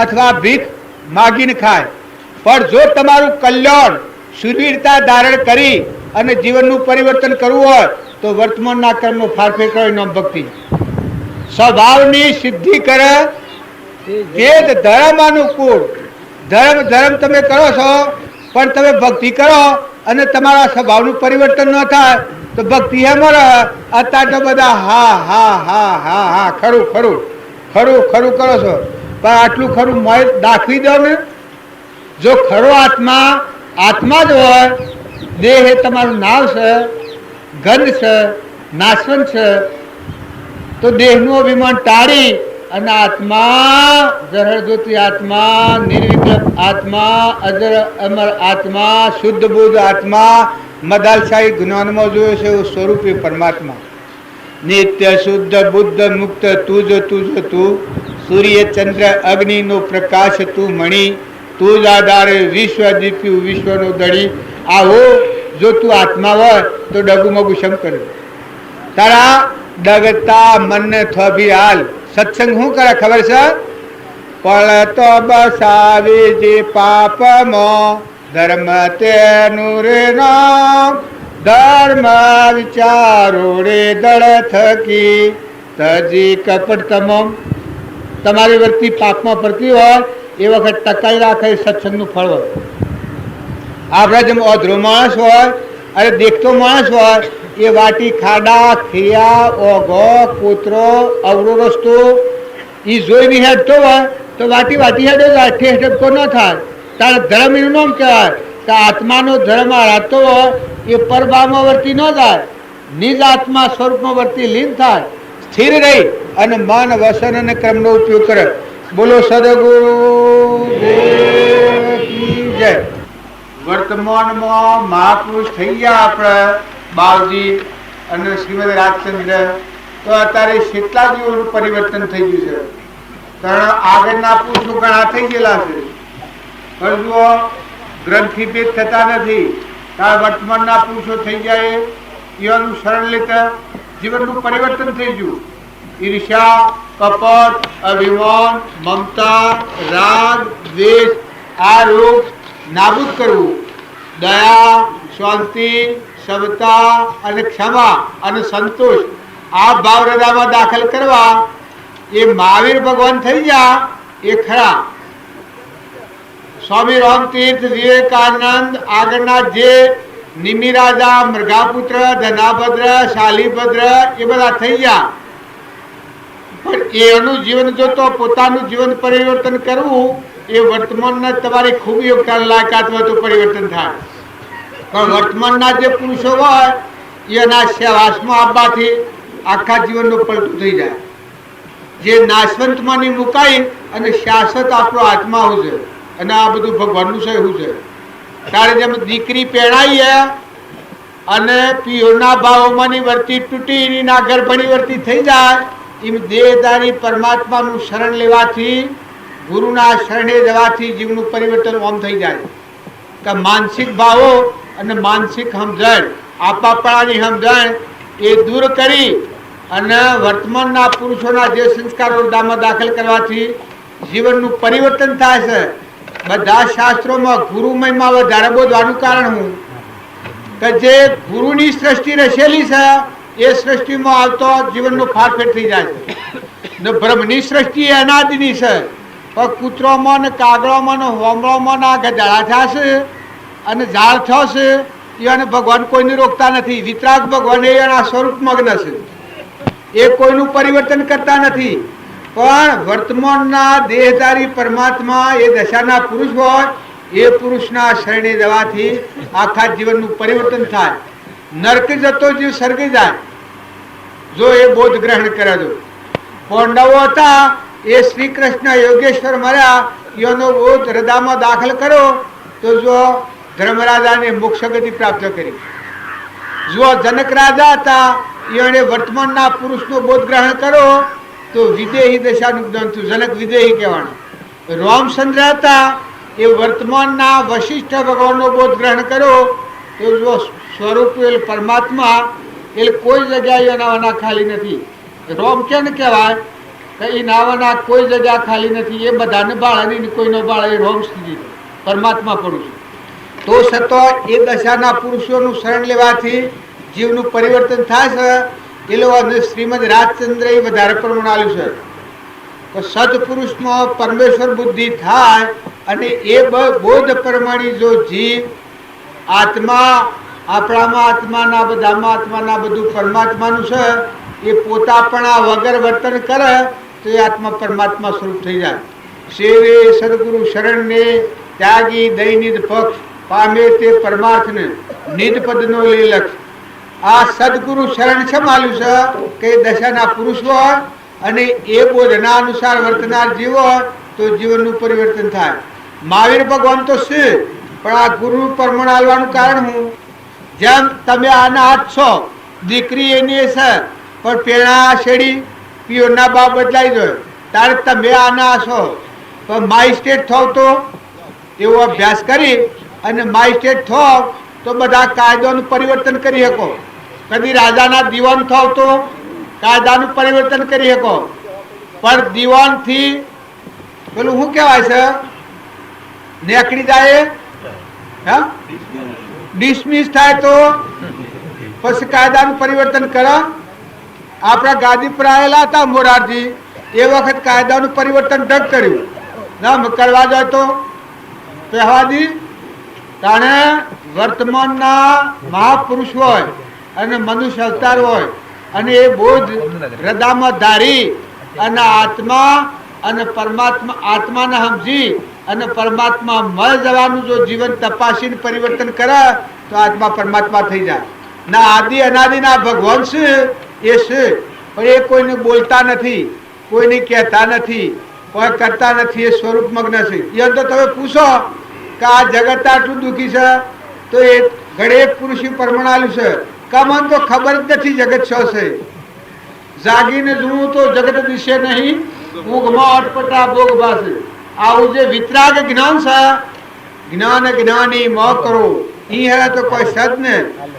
અથવા ભીખ માગીને ખાય. પણ જો તમારું કલ્યાણ શૂરવીરતા ધારણ કરી અને જીવનનું પરિવર્તન કરવું હોય તો વર્તમાનના કર્મનો ફારફે કરો. નામ ભક્તિ સ્વભાવની સિદ્ધિ કરે. વેદ ધર્મ અનુકૂળ ધર્મ તમે કરો છો, પણ તમે ભક્તિ કરો અને તમારા સ્વભાવનું પરિવર્તન ન થાય તો ભક્તિ એમાં રહે. અત્યારે તો બધા હા હા હા હા હા ખરું ખરું ખરું ખરું કરો છો, પણ આટલું ખરું મોય દાખવી દો ને જો ખરો આત્મા આત્મા જ હોય, દેહ એ તમારું નાવ છે, ગંધ છે, નાશવંત છે, તો દેહનું અભિમાન ટાળી અને આત્મા જરજ્યોતિ આત્મા, નિર્વિકલ્પ આત્મા, અજર અમર આત્મા, શુદ્ધ બુદ્ધ આત્મા, મદાલશાહી જ્ઞાનમાં જોયો છે એવું સ્વરૂપી પરમાત્મા, નિત્ય શુદ્ધ બુદ્ધ મુક્ત તું જ તું, સૂર્ય ચંદ્ર અગ્નિ નો પ્રકાશ તું મણી, તું જ આધારે વિશ્વ દીપ્યું વિશ્વનો દળી. આવો જો તું આત્મા હોય તો ડગુમગુ શમ કર્યું. તારા ડગતા મનને થોભી હાલ. સત્સંગ શું કરે ખબર છે? પળતો બસાવી જે પાપમાં ધર્મ તેનું રે નામ, ધર્મ વિચારો રે દળ થકી તજી કપટ તમામ. તમારી વ્યક્તિ પાપમાં પડતી હોય એ વખત ટકાઈ રાખે સત્સંગનું ફળ હોય. આપણા જેમ અધરો માણસ હોય અને દેખતો માણસ હોય એ વાટી ખાડા ખીયા ઓઘો કૂતરો અવરો રસ્તો એ જોઈ બી હેડતો હોય તો વાટી હેડો જાય, ઠેઠ ઠપકો ન થાય. તારે ધર્મ એનું નામ કહેવાય કે આત્માનો ધર્મ રાતો હોય એ પરભાવમાં વર્તી ન જાય, નિજ આત્મા સ્વરૂપમાં વર્તી લીન થાય, સ્થિર રહી અને મન વસન અને કર્મનો ઉપયોગ કરે. બોલો સદગુરુ દેવ કી જય. વર્તમાનમાં મહાપુરુષ થઈ ગયા આપણે બાવજી અને શ્રીમદ રાજચંદ્ર, તો અત્યારે કેટલા જીવોનું પરિવર્તન થઈ ગયું છે. કારણ આગળના પુરુષો ઘણા થઈ ગયેલા છે, પણ જુઓ ગ્રંથિ ભેદ થતા નથી. કારણ વર્તમાનના પુરુષો થઈ જાય એવાનું શરણ લેતા જીવનનું પરિવર્તન થઈ ગયું. ઈર્ષ્યા, કપટ, અભિમાન, મમતા, રાગ, દ્વેષ આ રોગ નાબૂદ કરવું. દયા, શાંતિ, સમતા અને ક્ષમા અને સંતોષ આ ભાવ હૃદયમાં દાખલ કરવા એ મહાવીર ભગવાન થઈ ગયા એ ખરા. સ્વામી રામતીર્થ, વિવેકાનંદ આગળના જે નિમિરાજા, મૃગાપુત્ર, ધનાભદ્ર, શાલીભદ્ર એ બધા થઈ ગયા, પણ એનું જીવન જોતો પોતાનું જીવન પરિવર્તન કરવું એ વર્તમાનના તમારી ખૂબ યોગદાન લાયકાત હોય તો પરિવર્તન થાય. પણ વર્તમાનના જે પુરુષો હોય એના સહવાસમાં આવવાથી આખા જીવનનું પલટું થઈ જાય. જે નાશવંતમાંની મુકાઈ અને શાશ્વત આપણો આત્મા હું છે અને આ બધું ભગવાનનું છે એવું છે. ત્યારે જેમ દીકરી પહેણાઈ અને પિયોના ભાવોમાંની વર્તી તૂટી એના ગર્ભણી વર્તી થઈ જાય, એમ દેહધારી પરમાત્માનું શરણ લેવાથી, ગુરુના શરણે જવાથી જીવનું પરિવર્તન આમ થઈ જાય કે માનસિક ભાવો અને માનસિક સમજણ, આપાપણાની સમજણ એ દૂર કરી અને વર્તમાનના પુરુષોના જે સંસ્કારો હૃદયમાં દાખલ કરવાથી જીવનનું પરિવર્તન થાય છે. બધા શાસ્ત્રોમાં ગુરુ મહિમા વધારે બોધવાનું કારણ હું કે જે ગુરુની સૃષ્ટિ રચેલી છે એ સૃષ્ટિમાં આવતો જીવનનો ફારફેર થઈ જાય છે. ને બ્રહ્મની સૃષ્ટિ અનાદિની છે, પણ કૂતરોમાં ને કાગળોમાં ને હોમળોમાં ના ગધાડા થશે અને ઝાડ થશે એને ભગવાન કોઈને રોકતા નથી. વિતરાગ ભગવાન એના સ્વરૂપ મગ્ન છે, એ કોઈનું પરિવર્તન કરતા નથી. પણ વર્તમાનના દેહધારી પરમાત્મા એ દશાના પુરુષ હોય એ પુરુષના શરણે જવાથી આખા જીવનનું પરિવર્તન થાય. નરક જતો જીવ સ્વર્ગે જાય જો એ બોધ ગ્રહણ કરે. તો પાંડવો હતા એ શ્રી કૃષ્ણ યોગેશ્વર મળ્યા એનો બોધ હૃદયમાં દાખલ કરો તો જો ધર્મરાજાને મોક્ષ ગતિ પ્રાપ્ત કરી. જો જનક રાજા હતા એને વર્તમાનના પુરુષનો બોધ ગ્રહણ કરો તો વિદેહી દશાનું જ્ઞાન થયું. જનક વિદેહી કહેવાનું. રામચંદ્ર હતા એ વર્તમાનના વશિષ્ઠ ભગવાનનો બોધ ગ્રહણ કરો તો જો સ્વરૂપ પરમાત્મા એ કોઈ જગ્યાએ નાવાના ખાલી નથી. રોમ કેમ કહેવાય કે એ નાવાના કોઈ જગ્યા ખાલી નથી, એ બધાને બાળે કોઈનો બાળે એ રોમ સ્થિતિ પરમાત્મા પુરુષ. તો છતાં એ દશાના પુરુષોનું શરણ લેવાથી જીવનું પરિવર્તન થાય છે. એ લોકો શ્રીમદ રાજચંદ્ર એ વધારે પ્રમાણ આવ્યું છે કે સત્પુરુષમાં પરમેશ્વર બુદ્ધિ થાય અને એ બોધ પ્રમાણે જો જીવ આત્મા આપણામાં આત્માના બધામાં આત્માના બધું પરમાત્માનું છે એ પોતાપણા વગર વર્તન કરે તો એ આત્મા પરમાત્મા સ્વરૂપ થઈ જાય. સેવે સદગુરુ શરણને ત્યાગી દઈ નિજ પક્ષ પામે તે પરમાર્થને નિજ પદનો લે લક્ષ. આ સદગુરુ શરણ છે માલ્યું છે કે દશાના પુરુષ હોય અને એ બોધના અનુસાર વર્તનાર જીવ હોય તો જીવનનું પરિવર્તન થાય. મહાવીર ભગવાન તો છે, પણ આ ગુરુ પરમણ આલવાનું કારણ હું, જેમ તમે આના હાથ છો, દીકરી એની છે પણ પેણા શેડી પિયોના બાપ બદલાઈ જાય ત્યારે તમે આના છો, પણ માય સ્ટેટ થાવ તો એવો અભ્યાસ કરી અને માય સ્ટેટ થાવ તો બધા કાયદાનું પરિવર્તન કરી શકો. કદી રાજાના દીવાન થાવ તો કાયદાનું પરિવર્તન કરી શકો, પણ દીવાનથી પેલું શું કહેવાય છે, નેકડી જાય, હા, ડિસમિસ થાય તો પછી કાયદાનું પરિવર્તન કરે. આપણા ગાદી પર આવેલા હતા મોરારજી, એ વખત કાયદાનું પરિવર્તન ઢગ કર્યું ના કરવા જાય તો પહેવાદી. તાણે વર્તમાનના મહાપુરુષ હોય અને મનુષ્ય અવતાર હોય અને એ બોધ હૃદયમાં ધારી અને આત્મા અને પરમાત્મા આત્માને સમજી અને પરમાત્મા મળ જવાનું જો જીવન તપાસીને પરિવર્તન કરે તો આત્મા પરમાત્મા થઈ જાય. ના આદિ અનાદિ ના ભગવાન છે એ છે, પણ એ કોઈને બોલતા નથી, કોઈને કહેતા નથી, કોઈ કરતા નથી, એ સ્વરૂપ મગ્ન છે. એ તો તમે પૂછો કે આ જગત આટલું દુઃખી છે તો એ ઘડે પુરુષી પરમણાલું છે, કમન તો ખબર જ નથી જગત શું છે. જાગીને જોવું તો જગત દિશે નહીં, ઊંઘમાં અટપટા ભોગ ભાસે. આવું જે વિતરાગ જ્ઞાન છે, જ્ઞાન જ્ઞાની મ કરો ઈ હે તો કોઈ સદ ને,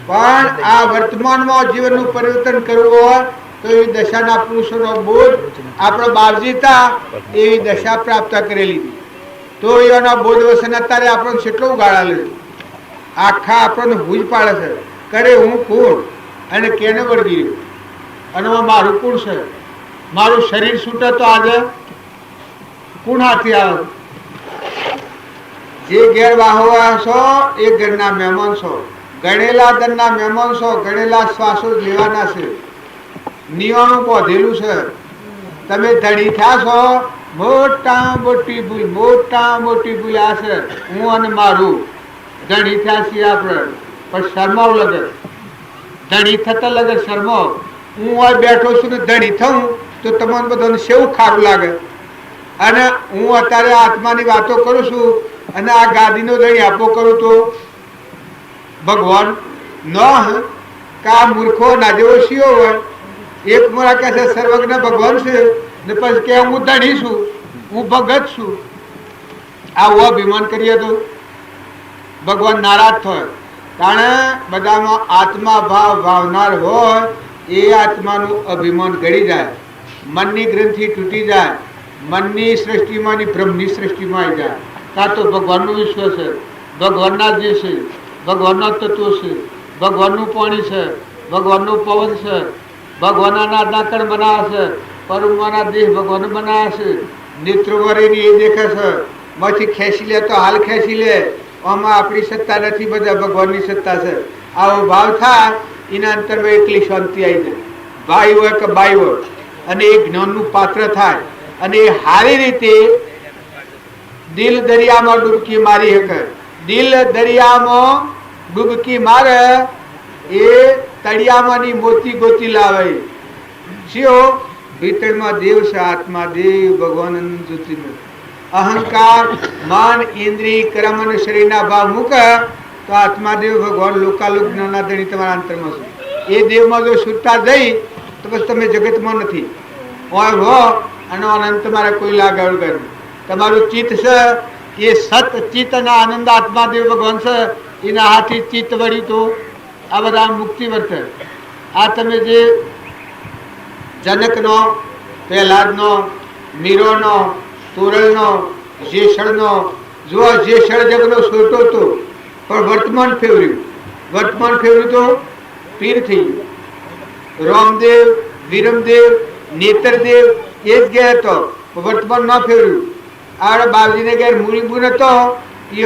પણ આ વર્તમાનમાં જીવનનું પરિવર્તન કરવું હોય તો એ દશાના પુરુષોનો બોધ આપણો બાપજી હતા એવી દશા પ્રાપ્ત કરેલી હતી. તો એના બોધ વસન અત્યારે આપણને કેટલો ઉગાડા લે, આખા આપણને ભૂજ પાડે છે, કરે હું કોણ અને કેને વળગી રહ્યું અને મારું કોણ છે, મારું શરીર છૂટે તો આજે કોણ હાથી આવે. જે ઘેર વાહવા છો એ ઘરના મહેમાન છો, ગણેલા દરના મહેમાન છો, ગણેલા શ્વાસો લેવાના છે, નિયમો બોધેલું છે. તમે ધણી થયા છો, મોટા મોટી ભૂલ, મોટા મોટી ભૂલ આ છે હું અને મારું. ધણી થયા છીએ આપણે પણ શરમાવ લગે, ધણી થતા લગે શરમાવ. હું હોય બેઠો છું ને ધણી થઉં તો તમને બધાને સેવું ખારું લાગે, અને હું અત્યારે આત્માની વાતો કરું છું અને આ ગાદીનો ધણી આપો કરું તો ભગવાન ન કે આ મૂર્ખો ના જેવો શિયો હોય. એક મોરા કહે છે સર્વજ્ઞ ભગવાન છે ને પછી કે હું ધણી છું, હું ભગત છું. આવું અભિમાન કરીએ તો ભગવાન નારાજ થાય. કારણ બધામાં આત્મા ભાવ ભાવનાર હોય એ આત્માનું અભિમાન ગળી જાય, મનની ગ્રંથિ તૂટી જાય, મનની સૃષ્ટિમાંની બ્રહ્મની સૃષ્ટિમાં આવી જાય. કાં તો ભગવાનનું વિશ્વ છે, ભગવાનના જે છે, ભગવાનના તત્વો છે, ભગવાનનું પાણી છે, ભગવાનનું પવન છે, ભગવાનના નાકણ બનાવે છે, પરમાના દેહ ભગવાન બનાવ્યા છે, નેત્રો વરેની એ દેખે છે, માંથી ખેંચી લે તો હાલ ખેંચી લે, આમાં આપણી સત્તા નથી, બધા ભગવાનની સત્તા છે. આવો ભાવ થાય એના અંતરમાં એકલી શાંતિ આવી જાય, ભાઈ હોય કે બાઈ હોય, અને એ જ્ઞાનનું પાત્ર થાય અને એ સારી રીતે દિલ દરિયામાં ડૂબકી મારી શકે. દિલ દરિયામાં ડૂબકી મારે એ તળિયામાંની મોતી ગોતી લાવે. શિયો ભીતરમાં દેવ છે, આત્મા દેવ ભગવાન જ્યોતિ. અહંકાર મન ઇન્દ્રિય કર્મ અને શરીરના ભાવ મૂકે તો આત્માદેવ ભગવાન લોકાલોક જ્ઞાનના ધણી તમારા અંતરમાં છે. એ દેવમાં જો છૂટતા જઈ તો બસ તમે જગતમાં નથી હોય હો, અને આનંદ તમારે કોઈ લાગે વગર. તમારું ચિત્ત છે એ સત ચિત્ત અને આનંદ આત્માદેવ ભગવાન છે, એના હાથી ચિત્ત વળી તો આ બધા મુક્તિ વર્તે. આ તમે જે જનકનો, પ્રહલાદનો, મીરોનો, તોરલનો, જેસળનો જો જેસળ જગનો સોટો હતો પણ વર્તમાન ફેવર્યું, વર્તમાન ફેવર્યું તો પીર થઈ ગયું. રામદેવ, વિરમદેવ, નેતરદેવ એ જ ગયા હતો, વર્તમાન ન ફેવર્યું. આ બાપજીને ઘેર મુનિબુન હતો,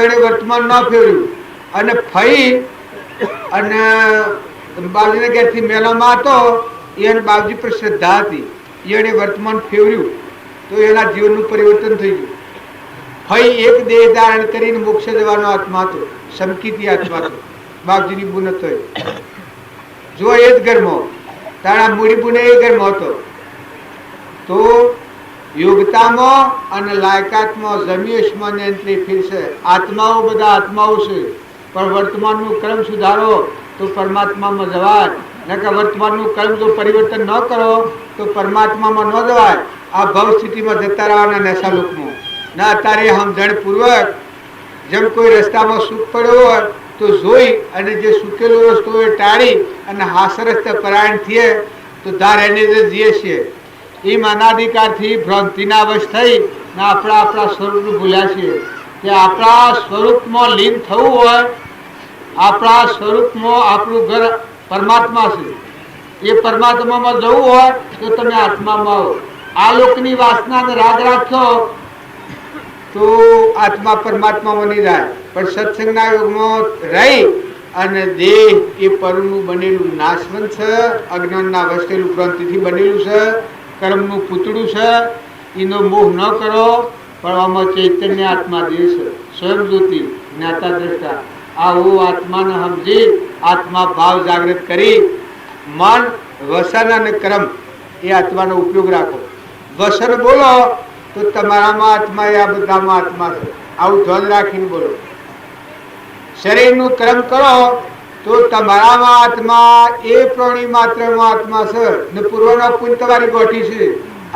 એને વર્તમાન ન ફેવર્યું. અને ફઈ અને બાપજીને ઘેરથી મેલામાં હતો, એને બાપજી પર શ્રદ્ધા હતી, એને વર્તમાન ફેવર્યું તો એના જીવનનું પરિવર્તન થઈ ગયું. ફઈ એક દેહ ધારણ કરીને મોક્ષ જવાનો આત્મા હતો, સમકીતી આત્મા હતો, બાપજીની બુન હતો. જો એ જ ઘરમાં તારા મૂડી બુને એ ઘરમાં હતો. તો યોગતામાં અને લાયકાતમાં જમીશમાં નિયંત્રી ફીરશે. આત્માઓ બધા આત્માઓ છે, પણ વર્તમાનનું કર્મ સુધારો તો પરમાત્મામાં જવાય. નકર વર્તમાનનું કર્મ જો પરિવર્તન ન કરો તો પરમાત્મામાં ન જવાય. આ ભવ સ્થિતિમાં જતા રહેવાના નેસા લોકમાં ના. અત્યારે સમજણપૂર્વક જેમ કોઈ રસ્તામાં સુખ પડ્યો હોય તો જોઈ અને જે સુકેલો રસ્તો હોય ટાળી અને હાસ્ય રસ્તે પરાયણ થઈએ તો ધાર એને જે જીએ છીએ એમ અનાધિકારથી ભ્રાંતિના વશ થઈ ને આપણા સ્વરૂપનું ભૂલ્યા છીએ. કે આપણા સ્વરૂપમાં લીન થવું હોય, આપણા સ્વરૂપમાં આપણું ઘર પરમાત્મા છે, એ પરમાત્મામાં જવું હોય તો તમે આત્મામાં આવો. આ લોકની વાસનાને રાગ રાખ્યો તો આત્મા પરમાત્મામાં નહીં જાય. પણ સત્સંગના યોગમાં રહી અને દેહ એ પરનું બનેલું નાશવંત છે, અજ્ઞાનના વસેલું ભ્રાંતિથી બનેલું છે, કર્મનું પૂતળું છે. એનો મોહ ન કરો. પણ આમાં ચૈતન્ય આત્મા દેહ છે, સ્વયં જ્યોતિ જ્ઞાતા દ્રષ્ટા. આવું આત્માને સમજી આત્મા ભાવ જાગૃત કરી મન વસન અને કર્મ એ આત્માનો ઉપયોગ રાખો. વસન બોલો તો તમારામાં આત્મા એ આ બધામાં આત્મા છે, આવું ધ્યાન રાખીને બોલો. શરીરનું કર્મ કરો તો તમારામાં આત્મા એ પ્રાણી માત્રમાં આત્મા છે ને પૂર્વનો પુણ્ય તમારી ગોઠી છે.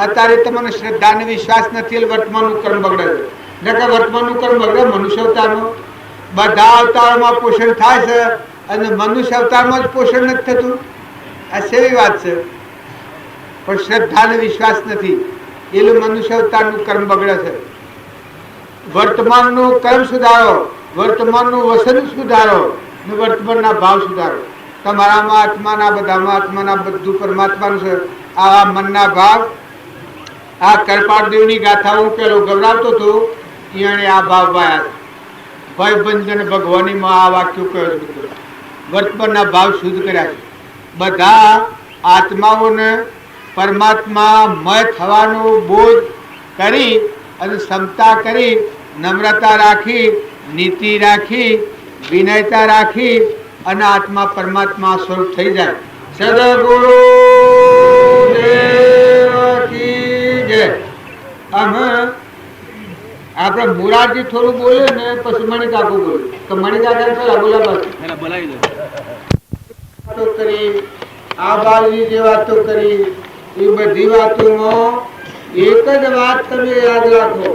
અત્યારે તમને શ્રદ્ધા અને વિશ્વાસ નથી એટલે વર્તમાનનું કર્મ બગડે છે. નકર વર્તમાનનું કર્મ બગડે મનુષ્ય અવતારનું. બધા અવતારોમાં પોષણ થાય છે અને મનુષ્ય અવતારમાં જ પોષણ નથી થતું. આ સેવી વાત છે. પણ શ્રદ્ધા અને વિશ્વાસ નથી એટલે મનુષ્ય અવતારનું કર્મ બગડે છે. વર્તમાનનું કર્મ સુધારો, વર્તમાનનું વસન સુધારો ને વર્તમાનના ભાવ સુધારો. તમારામાં આત્માના બધામાં આત્માના બધું પરમાત્માનું છે. આવા મનના ભાવ આ કરપાળદેવની ગાથા હું પેલો ગવડાવતો હતો એને આ ભાવ પાયા. ભય બંધન ભગવાનીમાં આ વાક્યો કહ્યું. વર્તમાનના ભાવ શુદ્ધ કર્યા છે. બધા આત્માઓને પરમાત્મા મય થવાનો બોધ કરી અને ક્ષમતા કરી નમ્રતા રાખી, નીતિ રાખી, વિનયતા રાખી અને આત્મા પરમાત્મા સ્વરૂપ થઈ જાય. સદગુરુ અમે આપણે મુરારજી થોડું બોલે ને પછી મણિકાકુ બોલે તો મણિકાકા પેલા બોલાવી વાતો કરી, આ બાલની જે વાતો કરી એ બધી વાતોમાં એક જ વાત તમે યાદ રાખો.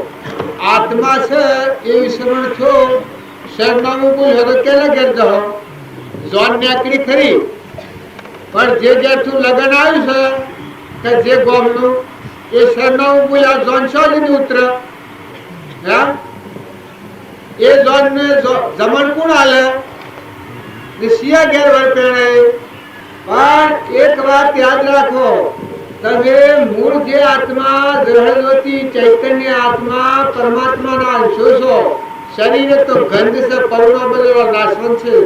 આત્મા છે એ વિસ્મરણ છો. સરનામું બોલ હવે કેલા ઘેર જાઓ જોન નેકડી ખરી પણ જે ઘેરથી લગન આવ્યું છે કે જે ગોમનું એ સરનામું બોલ્યા જોન શોધીને ઉતર. એ જોન ને જમણ કોણ હાલે સિયા ઘેર વળપેણે. પણ એક વાત યાદ રાખો, તમે મૂળ જે આત્મા ગ્રહણવતી ચૈતન્ય આત્મા પરમાત્માના અંશો છો. શરીર તો ગંધ છે, પરુણો બધો નાશવંત છે.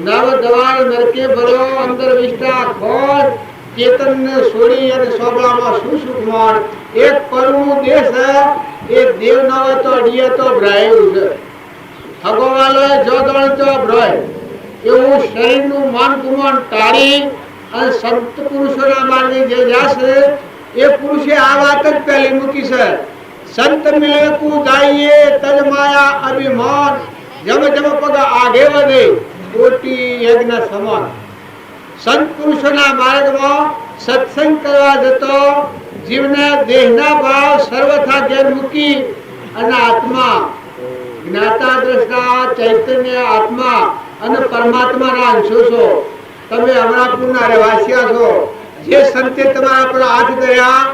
નવ દવાળ નરકે ભરો અંદર વિષ્ટા ખોર ચેતન ને છોડી અને સોબળામાં શું સુખ મોડ. એક પરુણું દેશ એ દેવ ન હોય તો અડીએ તો ભ્રાયું છે. ભગવાલો જોદણ તો ભ્રય એવું શરીરનું માન ગુમાન ટાળી અને સંત પુરુષોના માર્ગે જે જશે એ પુરુષે આ વાત જ પહેલી મૂકી છે. સંત મિલે કુ જાઈએ તજ માયા અભિમાન, જમ જમ પગ આગે વધે કોટી યજ્ઞ સમાન. સંત પુરુષોના માર્ગમાં સત્સંગ કરવા જતો જીવને દેહના ભાવ સર્વથા ઘેર મૂકી અને આત્મા જ્ઞાતા દ્રષ્ટા ચૈતન્ય આત્મા અને પરમાત્માના અંશો છો. તમે અમરાપુરના રહેવાસીયા છો. જે સંતે તમારા પર હાથ ધર્યા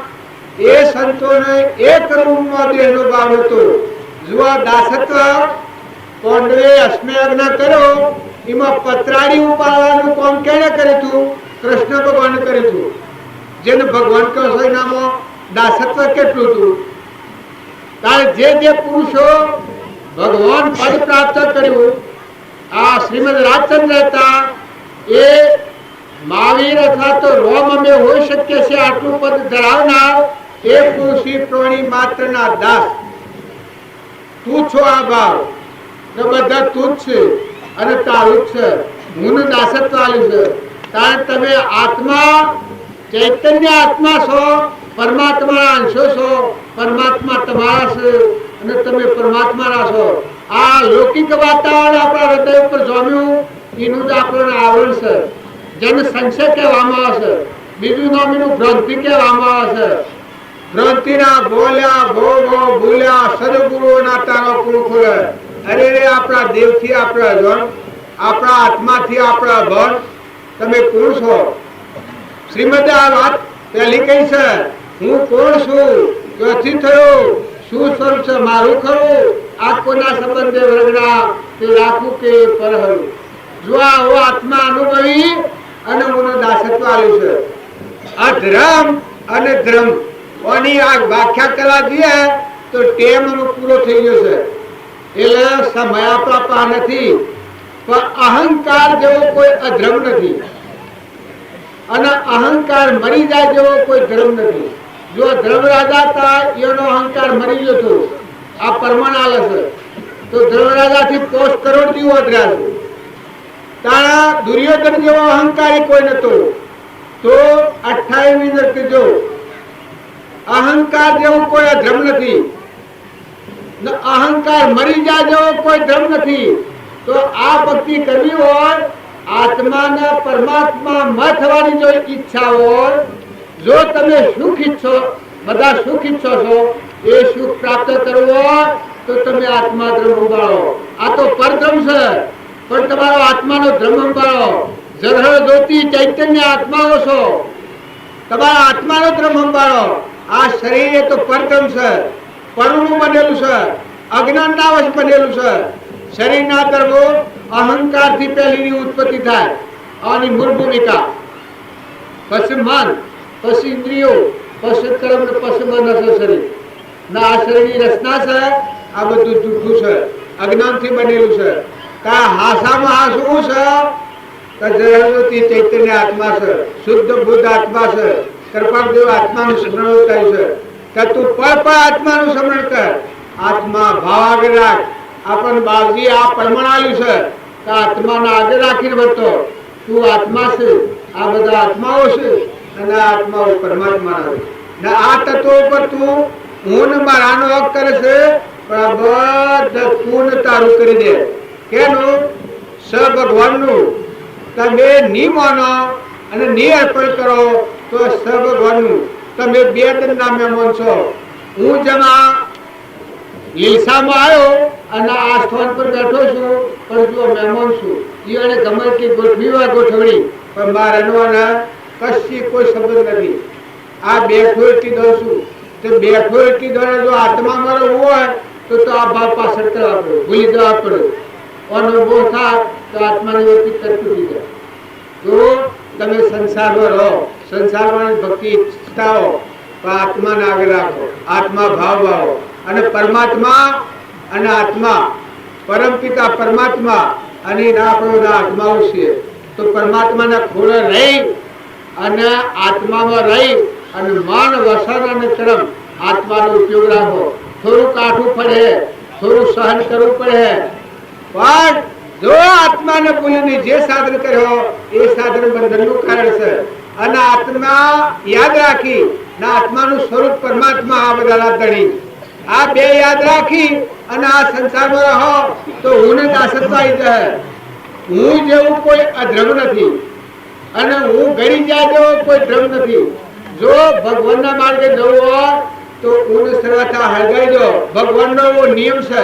એ સંતોને એક રૂમમાં દેહનો ભાવ હતો. જુઓ દાસત્વ પાંડવે અશ્વયજ્ઞ કર્યો એમાં પતરાળી ઉપાડવાનું કામ કેને કર્યું હતું? કૃષ્ણ ભગવાને કર્યું હતું. જેને ભગવાન કહો છો એનામાં દાસત્વ કેટલું હતું? કારણ જે પુરુષો ભગવાન પદ પ્રાપ્ત કર્યું, આ શ્રીમદ રાજચંદ્ર હતા એ મહાવીર અથવા તો રોમ અમે હોઈ શકીએ છીએ આટલું પદ ધરાવનાર એ પુરુષી પ્રાણી માત્રના દાસ. તું છો આ ભાવ તો બધા તું જ છે અને તારું જ છે. હું દાસત્વ આલ્યું છે. કારણ તમે આત્મા ચૈતન્ય આત્મા છો, પરમાત્માના અંશો છો, પરમાત્મા તમારા છે અને તમે પરમાત્માના છો. આ લૌકિક વાતાવરણ આપણા હૃદય ઉપર જામ્યું એનું જ આપણને આવરણ છે. જેને સંશય કહેવામાં આવે છે, બીજું નામ એનું ભ્રાંતિ કહેવામાં આવે છે. ભ્રાંતિના બોલ્યા ભૂલ્યા સદગુરુઓના તારો કુળ ખોલે. અરે આપણા દેવથી આપણા અજણ, આપણા આત્માથી આપણા અભણ તમે કોણ છો? શ્રીમદે આ વાત પહેલી કઈ છે, હું કોણ છું, ક્યાંથી થયો, શું સ્વરૂપ છે મારું ખરું, આ કોના સંબંધે વર્ગના તે રાખું કે પરહરું. જો આવો આત્મા અનુભવી અને મને દાસત્વ આલ્યું છે. આ ધર્મ અને ધર્મ ઓની આ વ્યાખ્યા કરવા જઈએ તો ટેમ પૂરો થઈ ગયો છે. એટલે સમય આપણા પાસે નથી, પણ અહંકાર જેવો કોઈ અધર્મ નથી અને અહંકાર મરી જાય જેવો કોઈ ધર્મ નથી. જો ધર્મ રાજા હતા એનો અહંકાર મરી ગયો હતો, આ પરમાણ આલે છે તો ધર્મ રાજાથી 5 કરોડ થી વધ્યા છે. તારા દુર્યોધન જેવો અહંકારી કોઈ નતો તો 28મી અંદર કીધો અહંકાર જેવો કોઈ ધર્મ નથી, અહંકાર મરી જાય જેવો કોઈ ધર્મ નથી. તો આ ભક્તિ કરવી હોય, આત્માના પરમાત્મા માં થવાની જો ઈચ્છા હોય, જો તમે સુખ ઈચ્છો, બધા સુખ ઈચ્છો છો, એ સુખ પ્રાપ્ત કરવું હોય તો તમે આત્મા ધર્મ સંભાળો. આ તો પરધર્મ છે, પણ તમારો આત્માનો ધર્મ સંભાળો. જરહળ જ્યોતિ ચૈતન્ય આત્માઓ છો, તમારા આત્માનો ધર્મ સંભાળો. આ શરીર એ તો પરધર્મ છે, પરનું બનેલું છે, અજ્ઞાનના વશ બનેલું છે. શરીરના ધર્મો અહંકારથી પહેલીની ઉત્પત્તિ થાય, આની મૂળ ભૂમિકા, પછી મન, પછી ઇન્દ્રિયો, પછી કર્મ, પછી મન છે શરીર. ના આ શરીરની રચના છે, આ બધું જૂઠું છે, અજ્ઞાનથી બનેલું છે. કા હાસામાં હાસવું છે કે જયવતી ચૈતન્ય આત્મા છે, શુદ્ધ બુદ્ધ આત્મા છે, કૃપાદેવ આત્માનું સ્મરણ કર્યું છે કે તું પર આત્માનું સ્મરણ કર. આત્મા ભાવ આગળ રાખ. આપણને બાવજી આ પરમાણ આલ્યું છે કે આત્માને આગળ રાખીને વર્તો. તું આત્મા છે, આ બધા આત્માઓ છે અને આ આત્માઓ પરમાત્માના છે. ને આ તત્વો પર તું હું ને મારાનો હક કરે છે, પણ બધા તું તારું કરી દે. કેનું? સ ભગવાનનું. તમે ની માનો અને ની અર્પણ કરો તો સ ભગવાનનું. તમે બે દંડના મહેમાન છો. હું જેમાં લીલસામાં આવ્યો અને આ સ્થાન પર બેઠો છું, પણ જો મહેમાન છું. એને ગમે તે ગોઠવી હોય ગોઠવણી, પણ મારા કશી કોઈ સંબંધ નથી. આ બેઠો એટલી દઉં છું, તો બેઠો એટલી દોડે. જો આત્મા મારો હોય તો આ ભાવ પાછળ કરવા પડે, ભૂલી જવા પડે. અનુભવ થાય તો આત્માની વૃત્તિ તૂટી જાય. તો તમે સંસારમાં રહો, સંસારમાં ભક્તિ ઈચ્છતા હો, પણ આત્માને આગળ રાખો, આત્મા ભાવ આવો. અને પરમાત્મા અને આત્મા, પરમપિતા પરમાત્મા અને આપણે બધા આત્માઓ છીએ. તો પરમાત્માના ખોળે રહી અને આત્મામાં રહી અને મન, વસન અને કર્મ આત્માનો ઉપયોગ રાખો. થોડું કાઠું પડે, થોડું સહન કરવું પડે, પણ જો આત્માને ભૂલીને જે સાધન કર્યો એ સાધન બંધનનું કારણ છે. અને આત્મા યાદ રાખી ને આત્માનું સ્વરૂપ પરમાત્મા આ બધા ધણી, આ બે યાદ રાખી અને આ સંસારમાં રહો તો હું દાસત્વ આવી જાય. હું જેવું કોઈ અધર્મ નથી અને હું ગળી જાય જેવો કોઈ ધર્મ નથી. જો ભગવાનના માર્ગે જવું હોય તો હું સર્વથા હળગાઈ દો. ભગવાનનો એવો નિયમ છે,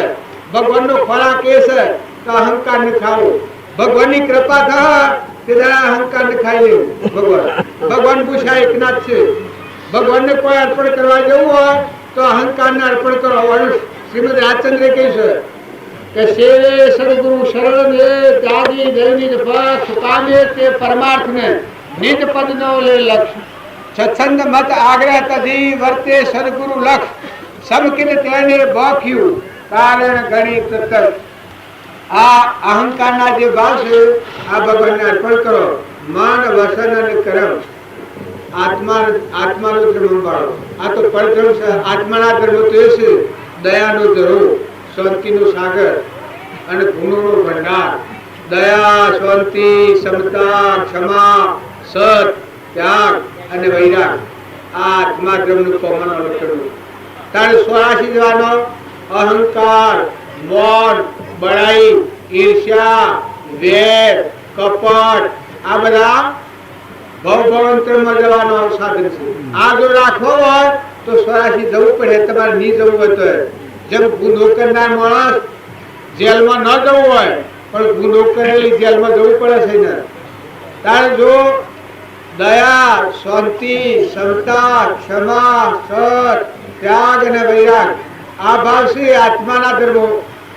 ભગવાનનો ખોરાક એ છે તો અહંકાર ને ખાવો. ભગવાનની કૃપા થાય તે અહંકાર ને ખાઈ લેવું. ભગવાન પૂછા એકનાથ છે. ભગવાનને કોઈ અર્પણ કરવા જવું હોય તો અહંકારને અર્પણ કરો. શ્રીમદ રાજચંદ્રે કહે છે કે સેવે સદગુરુ શરણ ને ત્યાગી દૈનિક ભક્ત કામે તે પરમાર્થને નિજ પદ નો લે લક્ષ. સત્સંગ મત આગ્રહ તથી વર્તે સદગુરુ લક્ષ. સમકિન તેને બખ્યું કારણ ગણિત તક. આ અહંકારના જે ભાવ છે આ ભગવાનને અર્પણ કરો. મન, વસન અને કર્મ આત્માનો ધર્મ સંભાળો. આ તો પરધર્મ છે. આત્માના ધર્મ તો એ છે દયાનો ધર્મ, શાંતિનું સાગર અને ગુણોનો ભંડાર, દયા, શાંતિ, સમતા, ક્ષમા, સત, ત્યાગ અને વૈરાગ, આ આત્મા ધર્મનું કોમન લક્ષણ. તારે 84 જવાનો અહંકાર, મોહ, બળાઈ, ઈર્ષ્યા, વેર, કપટ, આ બધા ભવભવાંતરમાં જવાનો સાધન છે. આ જો રાખવો હોય તો 84 જવું પડે. તમારે નહીં જવું હોય તો જેમ ગુનો કરનાર માણસ જેલમાં ન જવું હોય પણ ગુનો કરેલી જેલમાં જવું પડે છે ને. તારે જો દયા, શાંતિ, સમતા, ક્ષમા, સત, ત્યાગ અને વૈરાગ, આ ભાવ છે આત્માના ધર્મો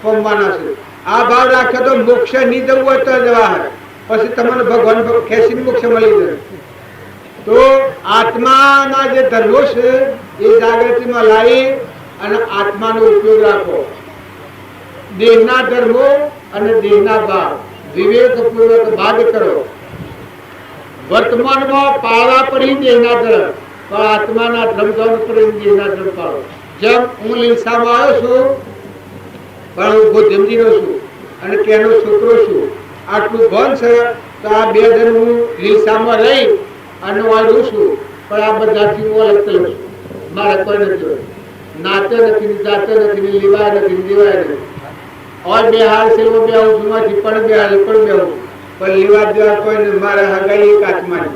પામવાના છે. આ ભાવ રાખ્યો તો મોક્ષ નહીં જવું હોય તો જવા હોય, પછી તમને ભગવાન ખેંચીને મોક્ષ મળી જાય. તો આત્માના જે ધર્મો છે એ જાગૃતિમાં લાવી અને આત્માનો ઉપયોગ રાખો. દેહના ધર્મો અને દેહના ભાવ વિવેકપૂર્વક બાદ કરો. વર્તમાનમાં પાળવા પડી દેહના ધર્મ, પણ આત્માના ધર્મ પડી દેહના ધર્મ પાળો. જેમ હું લીસામાં આવ્યો છું પણ હું ગોધમજીનો છું અને તેનો છોકરો છું, આટલું ભાન છે તો આ બે ધર્મ હું લીસામાં રહી અને વાળું છું, પણ આ બધાથી હું અલગ થયેલો છું. મારે કોઈ નથી, નાતે નથી, જાતે નથી, લેવાય નથી, દેવાય નથી. और बिहार से वो ब्याह हुआ थी पर बिहार पर ब्याह पर लेवा देवा कोई ने मारा हगाई एक आत्मा ने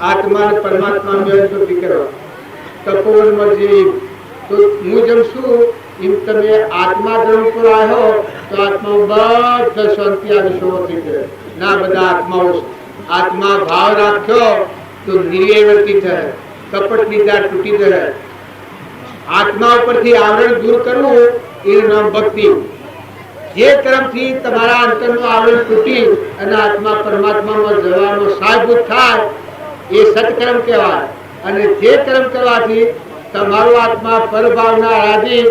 आत्मा ने परमात्मा में तो फिक्र तपोवन में जी तो હું જેમ છું એમ તમે આત્મા ધર્મ પર આવ્યો તો આત્મા બધા શાંતિ આવી શોધી છે ના. બધા આત્માઓ આત્મા ભાવ રાખ્યો તો નિર્વૃત્તિ થાય, કપટની દાળ તૂટી જાય. આત્મા ઉપરથી આવરણ દૂર કરવું એનું નામ ભક્તિ. જે કર્મથી તમારા અંતરનું આવરણ તૂટી અને આત્મા પરમાત્મામાં જવાનો સાહભૂત થાય એ સત્કર્મ કહેવાય. અને જે કર્મ કરવાથી તમારો આત્મા પરભાવના આરાધી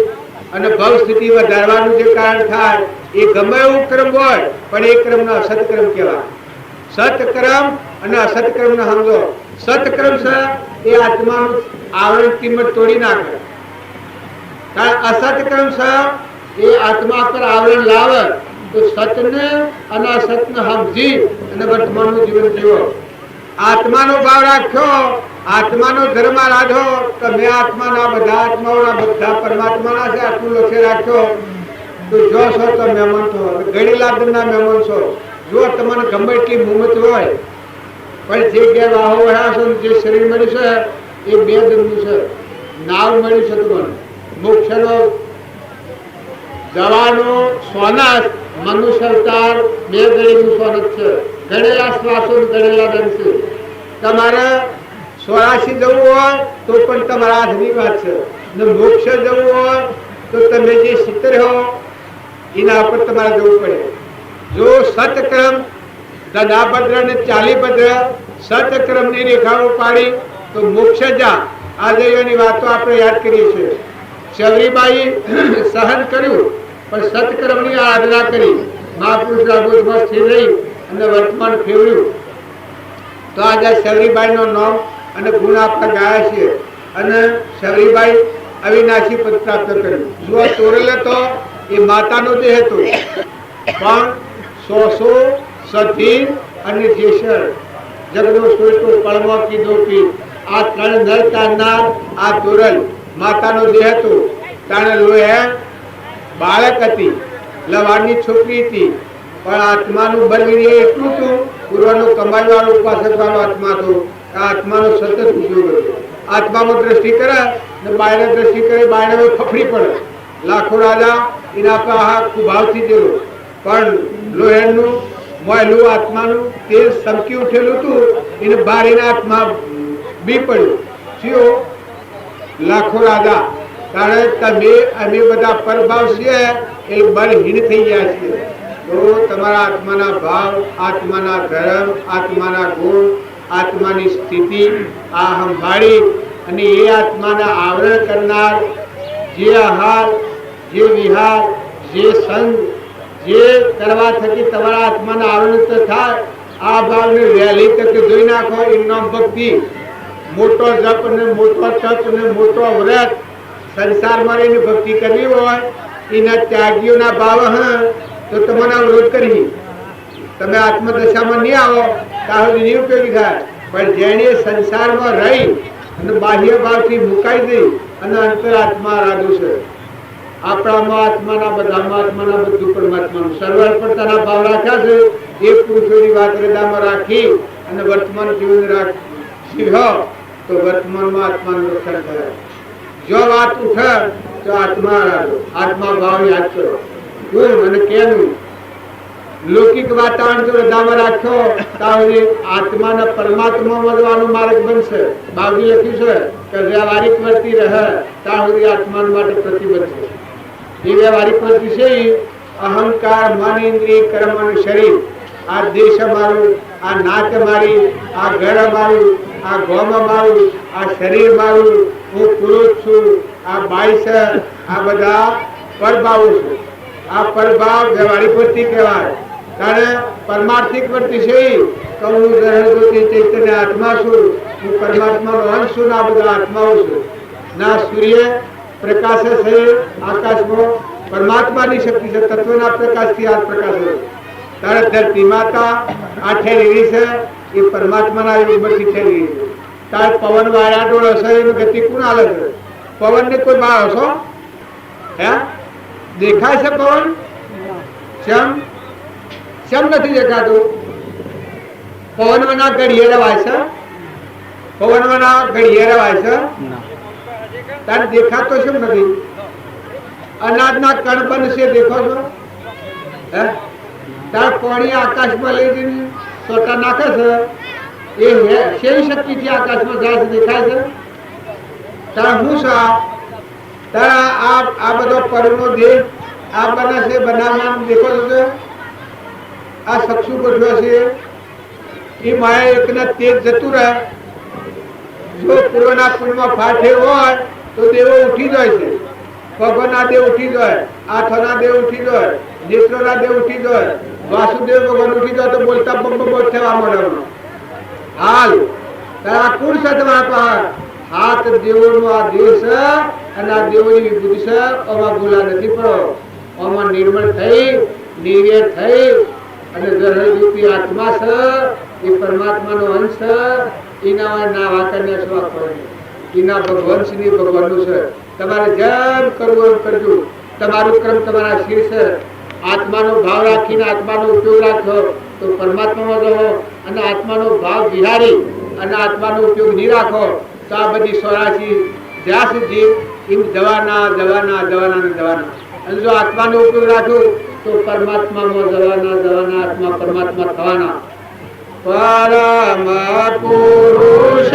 અને ભવ સ્થિતિ વધારવાનું જે કારણ થાય એ ગમે એવું કર્મ હોય પણ એ કર્મનો અસત્કર્મ કહેવાય. સત્કર્મ અને અસત્કર્મને સમજો. સત્કર્મ છે એ આત્માનું આવરણ કિંમત તોડી નાખે, કારણ અસત્કર્મ છે એ આત્મા પર આવરણ લાવે તો સતને અને અસતને સમજી અને વર્તમાનનું જીવન જીવો. આત્માનો ભાવ રાખ્યો, આત્માનો ધર્મ રાધો તો મેં આત્માના બધા આત્માઓના બધા પરમાત્માના છે આટલું લક્ષ્ય રાખ્યો તો જો છો તો મહેમાન છો, ગણેલા દિનના મહેમાન છો. જો તમને ગમે એટલી મુમત હોય પણ જે ઘેર વાહો વળ્યા છો જે શરીર મળ્યું છે એ બે ધર્મનું છે. નાવ મળ્યું છે તમને મોક્ષનો જવાનો સોનાસ, મનુષ્ય અવતાર બે ગળીનું સોનત છે. ગણેલા શ્વાસો ગણેલા ધન છે. તમારે 84 જવું હોય તો પણ તમારા હાથની વાત છે ને મોક્ષ જવું હોય તો તમે જે 70 હો એના પર તમારે જવું પડે. જો સત્કર્મ ધનાભદ્ર ને 40 ભદ્ર સત્કર્મની રેખાઓ પાડી તો મોક્ષ જા. આજે એની વાતો આપણે યાદ કરીએ છીએ. શબરીબાઈ સહન કર્યું પણ સત્કર્મની આરાધના કરી, મહાપુરુષના ગોદમાં સ્થિર રહી અને વર્તમાન ફેરવ્યું. તો આજે શબરીબાઈનો નામ અને ગુણ આપણે ગાયા છીએ અને શબરીબાઈ અવિનાશી પદ પ્રાપ્ત કર્યું. જો તોરેલ હતો એ માતાનો દેહ હતો પણ સોસો સધી અને જેસર જગનો સોચતો પળમાં કીધો પી આ ત્રણ નર તારનાર આ તોરલ માતાનો દેહ હતો. તાણે લોહે બાળક હતી, લવારની છોકરી હતી પણ આત્માનું બળવીર્ય એટલું હતું, પૂર્વનો કમાઈ વાળો ઉપાસક વાળો આત્મા હતો. આ આત્માનો સતત ઉપયોગ હતો. આત્મામાં દ્રષ્ટિ કરે ને બાયને દ્રષ્ટિ કરે, બાયને ફફડી પડે. લાખો રાજા એના પર આખું ભાવથી દેલો પણ લોહેરનું મોયલું આત્માનું તેલ સમકી ઉઠેલું હતું એને બહાર એના આત્મા બી પડ્યું. શું લાખો રાજા કારણ તમે અમે બધા પરભાવ છીએ એ બળહીન થઈ ગયા છીએ. તો તમારા આત્માના ભાવ, આત્માના ધર્મ, આત્માના ગુણ, આત્માની સ્થિતિ આ સંભાળી અને એ આત્માના આવરણ કરનાર જે આહાર, જે વિહાર, જે સંગ જે કરવા થકી તમારા આત્માના આવરણ થાય આ ભાવને વહેલી તકે જોઈ નાખો. એનું નામ ભક્તિ. મોટો જપ ને મોટો તપ ને મોટો વ્રત સંસારમાં રહીને ભક્તિ કરવી હોય એના ત્યાગીઓના ભાવ તો તમને અવરોધ કરી તમે આત્મદશામાં નહીં આવો ત્યાં સુધી નહીં ઉપયોગી થાય. પણ જેને સંસારમાં રહી અને બાહ્ય ભાવથી મુકાઈ દઈ અને અંતરાત્મા રાગુ છે. આપણામાં આત્માના બધામાં આત્માના બધું પરમાત્માનું સર્વર્પણતાના ભાવ રાખ્યા છે. એ પુરુષોની વાત હૃદયમાં રાખી અને વર્તમાન જીવન રાખી તો વર્તમાનમાં આત્માનું રક્ષણ થાય. જો વાત ઉઠે તો આત્મા રાખો, આત્મા ભાવ યાદ કરો. હું અને કેનું લૌકિક વાતાવરણ જો હૃદયમાં રાખ્યો તો આત્માના પરમાત્મા મળવાનો માર્ગ બનશે. બાબજી લખ્યું છે કે વ્યવહારિક વર્તી રહે ત્યાં સુધી આત્મા માટે પ્રતિબદ્ધ છે. એ વ્યવહારિક વર્તી છે અહંકાર, મન, ઇન્દ્રિય, કર્મ અને શરીર. આ દેશ અમારું, આ નાત મારી, આ ઘર અમારું, આ ગોમ અમારું, આ શરીર મારું, હું પુરુષ છું, આ બાઈ છે, આ બધા પરભાવો છે. આ પરભાવ વ્યવહારિક વર્તી કહેવાય. ત્યારે પરમાર્થિક વર્તી છે તો હું ચૈતન્ય આત્મા છું, હું પરમાત્માનો અંશ છું, આ બધા આત્માઓ છું. ના સૂર્ય પ્રકાશ છે આકાશમાં, પરમાત્માની શક્તિ છે. તત્વના પ્રકાશથી આ પ્રકાશ છે. ત્યારે ધરતી માતા આ ઠેરી છે એ પરમાત્માના યુગમાંથી ઠેરી છે. ત્યારે પવન વાયાડોળ હશે એની ગતિ કોણ હાલે છે? પવન ને કોઈ બહાર હશો હે દેખાય છે પવન? કેમ નથી દેખાતું? પવનના ઘડીએ રવાય છે, પવનના ઘડીએ રવાય છે. તારે દેખાતો શું નથી? અનાજના કણ બનશે દેખો છો હે? તાર પાણી આકાશમાં લઈ જઈને સોટા નાખે છે એ શેની શક્તિથી આકાશમાં જાય છે દેખાય છે? તાર હું સા તારા આ બધો પરનો દેહ આ બને છે બનાવવાનું દેખો છો? આ સક્ષુ ગોઠવ્યો છે એ માયા એકના તેજ જતું રહે. જો પૂર્વના કુળમાં ફાટે હોય તો દેવો ઉઠી જાય છે. પગોના દેવ ઉઠી જાય, હાથોના દેવ ઉઠી જાય, નેત્રોના દેવ ઉઠી જાય, વાસુદેવ ભગવાન ઉઠી જાય તો બોલતા બબ્બો થવા મળે. હાલ તારા કુળ છે તમારા પાસે હાથ દેવોનો આ દેહ છે અને આ દેવોની વિભૂતિ છે. આમાં ભૂલા નથી પડો. આમાં નિર્મળ થઈ નિર્વેર થઈ અને જળરૂપી આત્મા છે એ પરમાત્માનો અંશ છે. એના ના વાકરને શું આપવાનું? એના ભગવંશની ભગવાનનું છે. તમારે જેમ કરવું એમ કરજો. તમારું ક્રમ તમારા શિર છે. આત્માનો ભાવ રાખીને આત્માનો ઉપયોગ રાખો તો પરમાત્મામાં રહો અને આત્માનો ભાવ વિહારી અને આત્માનો ઉપયોગ નહીં રાખો તો આ બધી 84 જ્યાં સુધી એમ જવાના અને જો આત્માનો ઉપયોગ રાખો તો પરમાત્મામાં જવાના આત્મા પરમાત્મા થવાના. પરમ પુરુષ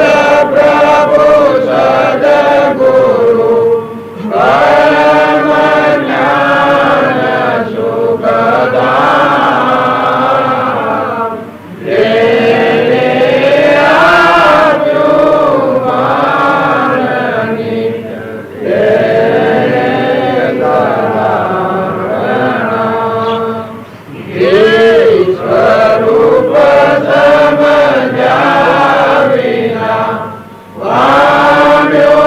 પ્રભુ સદગુરુ પરમ જ્ઞાન સુખદામ તેને આપ્યું માનની તેને સ્વરૂપ સમજ્યા વિના પામ્યો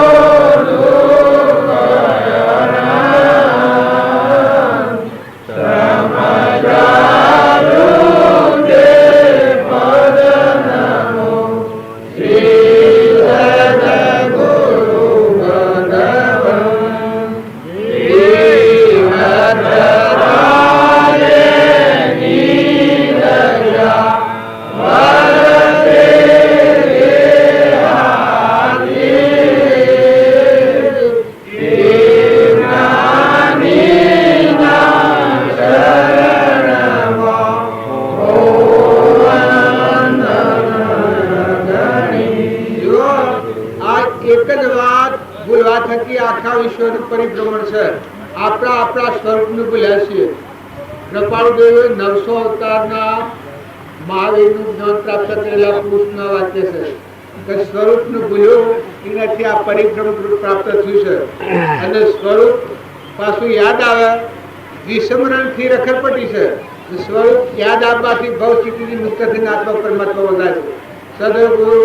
પરિભ્રમણ છે. આપણા સ્વરૂપનું ભૂલ્યા છીએ. કૃપાળુદેવે 900 અવતારના મહાવીરનું જ્ઞાન પ્રાપ્ત કરેલા પુરુષના વાક્ય છે કે સ્વરૂપનું ભૂલ્યું એનાથી આ પરિભ્રમણ પ્રાપ્ત થયું છે. અને સ્વરૂપ પાછું યાદ આવે વિસ્મરણથી રખડપટી છે. સ્વરૂપ યાદ આવવાથી ભવ સ્થિતિથી મુક્ત થઈને આત્મા પરમાત્મા વધારે છે. સદગુરુ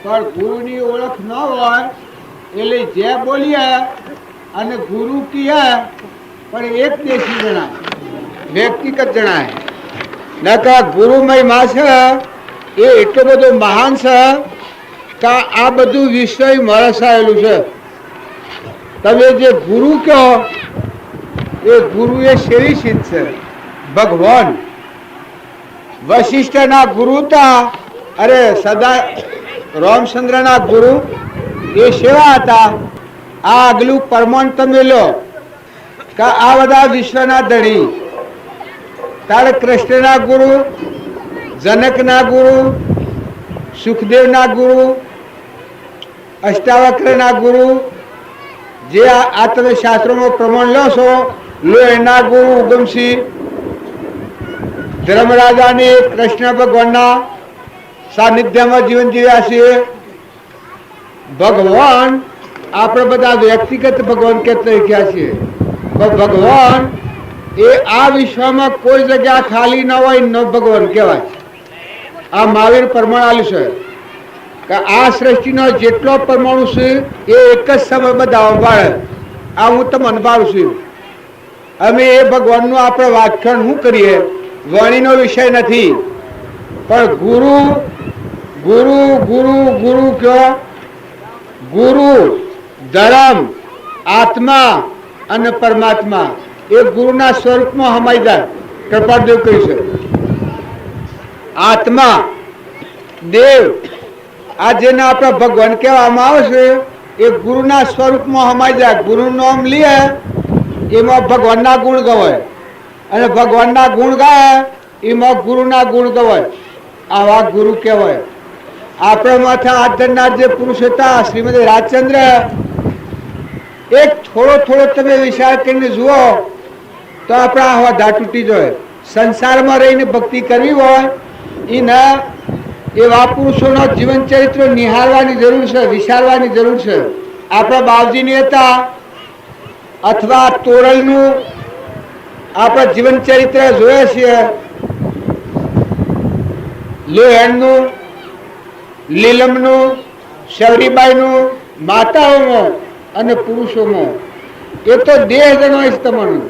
પણ ગુરુની ઓળખ ન હોય એટલે જે બોલીએ અને ગુરુ કીએ પણ એક દેશી જણાય, વ્યક્તિગત જણાય. નકર ગુરુમય માં છે એ એટલો બધો મહાન છે કે આ બધું વિશ્વ મળસાયેલું છે. તમે જે ગુરુ કહો એ ગુરુ એ શેરી સિદ્ધ છે, ભગવાન. વશિષ્ઠના ગુરુ હતા, અરે સદા રામચંદ્રના ગુરુ એ સેવા હતા. આ આગલું પરમાણ તમે લો કે આ બધા વિશ્વના ધણી. તારે કૃષ્ણના ગુરુ, જનકના ગુરુ, સુખદેવના ગુરુ, અષ્ટાવક્રના ગુરુ, જે આ તમે શાસ્ત્રોમાં પ્રમાણ લો છો, લો એના ગુરુ ઉગમસિંહ, ધર્મરાજાને કૃષ્ણ ભગવાનના સાનિધ્યમાં જીવન જીવ્યા છે. ભગવાન આપણે બધા વ્યક્તિગત ભગવાન કહેતા ગયા છીએ, પણ ભગવાન એ આ વિશ્વમાં કોઈ જગ્યા ખાલી ન હોય ન ભગવાન કહેવાય. આ મહાવીર પરમાણુ આલ્યું છે કે આ સૃષ્ટિનો જેટલો પરમાણુ છે એ એક જ સમય બધા વાળે. આ હું તમને અનુભવું છું. અમે એ ભગવાનનું આપણે વ્યાખ્યાન શું કરીએ, વાણીનો વિષય નથી, પણ ગુરુ ગુરુ ગુરુ ગુરુ કયો, ગુરુ ધર્મ આત્મા અને પરમાત્મા એ ગુરુના સ્વરૂપમાં સમાઈ જાય. કૃપાદેવ કહ્યું છે આત્મા દેવ, આ જેને આપણે ભગવાન કહેવામાં આવે છે એ ગુરુના સ્વરૂપમાં સમાઈ જાય. ગુરુનું નામ લે એમાં ભગવાનના ગુણ ગવાય, અને ભગવાનના ગુણ ગાય એમાં ગુરુના ગુણ ગવાય. આવા ગુરુ કહેવાય. આપણે માથે હાથ ધરનાર જે પુરુષ હતા શ્રીમતી રાજચંદ્ર, એક થોડો થોડો તમે વિચાર કરીને જુઓ તો આપણા આવા ધા તૂટી જાય. સંસારમાં રહીને ભક્તિ કરવી હોય એના એવા પુરુષોનો જીવન ચરિત્ર નિહાળવાની જરૂર છે, વિચારવાની જરૂર છે. આપણા બાવજીની હતા અથવા તોરલનું આપણા જીવન ચરિત્ર જોઈએ છીએ, લોહેણનું, લીલમનું, શબરીબાઈનું, માતાઓમાં અને પુરુષોમાં. એ તો દેહ જનો છે તમારું,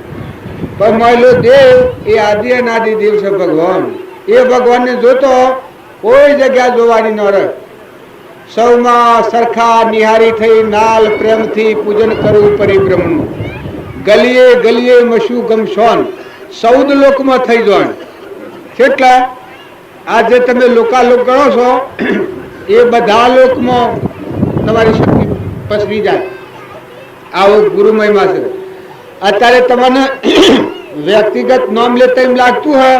પણ મહિલો દેવ એ આદિ અનાદિ દેવ છે ભગવાન. એ ભગવાનને જોતો કોઈ જગ્યા જોવાની ન રહે. સૌમાં સરખા નિહારી થઈ નાલ પ્રેમથી પૂજન કરવું પરિભ્રમનું. ગલીએ ગલીએ મશુ ગમશોન, 14 લોકમાં થઈ જોણ. કેટલા આજે તમે લોકાલોક ગણો છો એ બધા લોકમાં તમારી શક્તિ પસરી જાય. આવો ગુરુ મહિમા છે. અત્યારે તમને વ્યક્તિગત નામ લેતા એમ લાગતું હોય,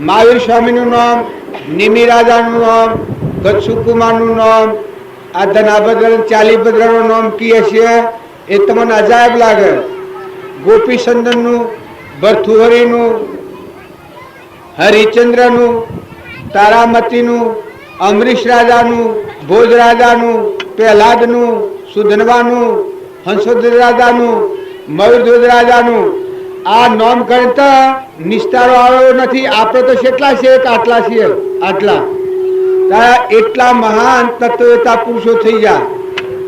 મહાવીર સ્વામીનું નામ, નિમિ રાજાનું નામ, ગચ્છુકુમારનું નામ, આ ધનાભદ્ર ચાલીભદ્રનું નામ કીએ છીએ એ તમને અજાયબ લાગે. ગોપીચંદનનું, ભરથુહરીનું, હરિચંદ્રનું, તારામતીનું, અમરીશ રાજાનું, ભોજ રાજાનું, પ્રહલાદનું, સુધનવાનું, હંસોદ્ર રાજાનું, મયુરધ્વજ રાજાનું. આ નામ ગણતા નિસ્તારો આવ્યો નથી. આપણે તો કેટલા છે, આટલા છીએ, આટલા. તારા એટલા મહાન તત્વતા પુરુષો થઈ ગયા.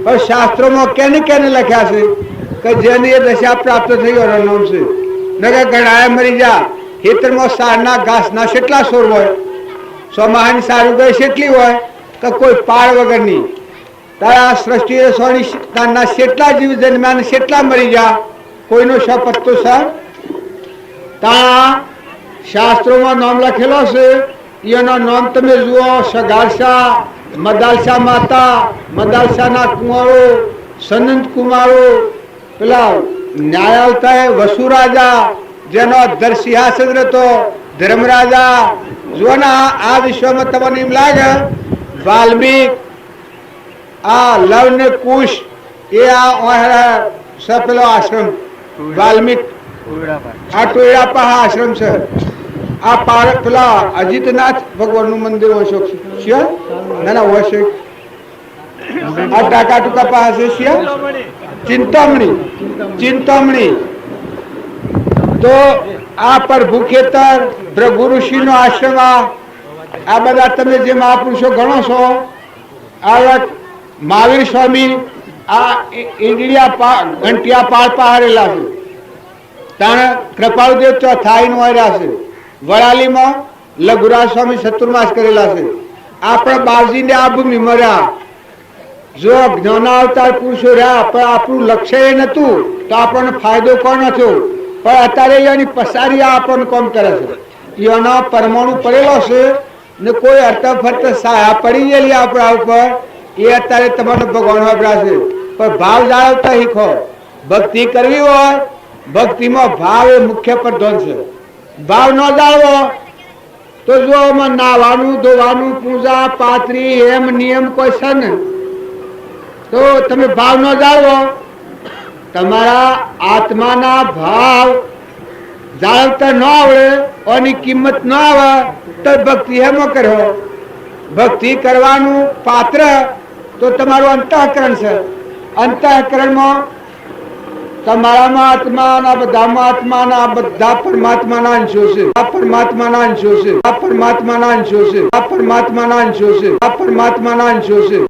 પણ શાસ્ત્રોમાં કેને કેને લખ્યા છે કે જેને એ દશા પ્રાપ્ત થઈ એનો નામ છે. નગર ગણાય મરી જા. ખેતરમાં સારના ઘાસના કેટલા સોર હોય, સોમાહાની સારું ગઈ કેટલી હોય કે કોઈ પાળ વગરની. તારા સૃષ્ટિ સોની કેટલા જીવ જન્મ્યા, કેટલા મરી ગયા, કોઈનો પત્તો છે? તા શાસ્ત્રોમાં નામ લખેલો છે. એનો નામ તમે જુઓ, સગારસા, મદાલસા માતા, મદાલસાના કુંવરો, સનંદ કુમારો, પેલા ન્યાયાલતા વસુ રાજા જેનો અધર સિંહાસન હતો, ધર્મરાજા. જુઓ ને આ વિશ્વમાં તમને એમ લાગે વાલ્મીક, આ લવ ને કુશ એ આ પેલો આશ્રમ વાલ્મીક, આ ટોયડા આશ્રમ છે. આ પેલા અજીતનાથ ભગવાનનું મંદિર હોય છે. ના ના હોય છે. આ ટાકા ટુકા પાસે છે ચિંતામણી, ચિંતામણી. તો આ પ્રભુ ખેતર, ભૃગુ ઋષિ નો આશ્રમ, આ બધા તમે જે મહાપુરુષો ગણો છો, આ મહાવીર સ્વામી, આ ઈંડળિયા ઘંટિયા પાળ પહાડેલા છે. ત્યાં કૃપાળુદેવ ચોથાઈનું આવ્યા છે. વડાલીમાં લઘુરાજ સ્વામી ચતુર્માસ કરેલા છે. આપણે બાવજીને આ ભૂમિ મળ્યા. જો જ્ઞાનાવતાર પુરુષો રહ્યા પણ આપણું લક્ષ્ય એ નતું તો આપણને ફાયદો કોણ થયો? પણ અત્યારે એની પસારી આપણને કોમ કરે છે. એનો પરમાણુ પડેલો છે ને કોઈ અર્થ ફરત સાયા પડી ગયેલી આપણા ઉપર એ અત્યારે તમારે ભગવાન વાપર્યા છે. પણ ભાવ જાળવતા શીખો. ભક્તિ કરવી હોય ભક્તિમાં ભાવ એ મુખ્ય પ્રધાન છે. ભાવ ન જાળવો તો જો આમાં નાવાનું ધોવાનું પૂજા પાત્રી એમ નિયમ કોઈ છે ને તો તમે ભાવ ન જાળવો, તમારા આત્માના ભાવ જાળવતા ન આવડે એની કિંમત ન આવે તો ભક્તિ એમ કરો. ભક્તિ કરવાનું પાત્ર તો તમારું અંતઃકરણ છે. અંતઃકરણમાં તમારામાં આત્માના બધામાં આત્માના બધા પરમાત્માના અંશો છે. આ પરમાત્માના અંશો છે. આ પરમાત્માના અંશો છે. આ પરમાત્માના અંશો છે. આ પરમાત્માના અંશો છે.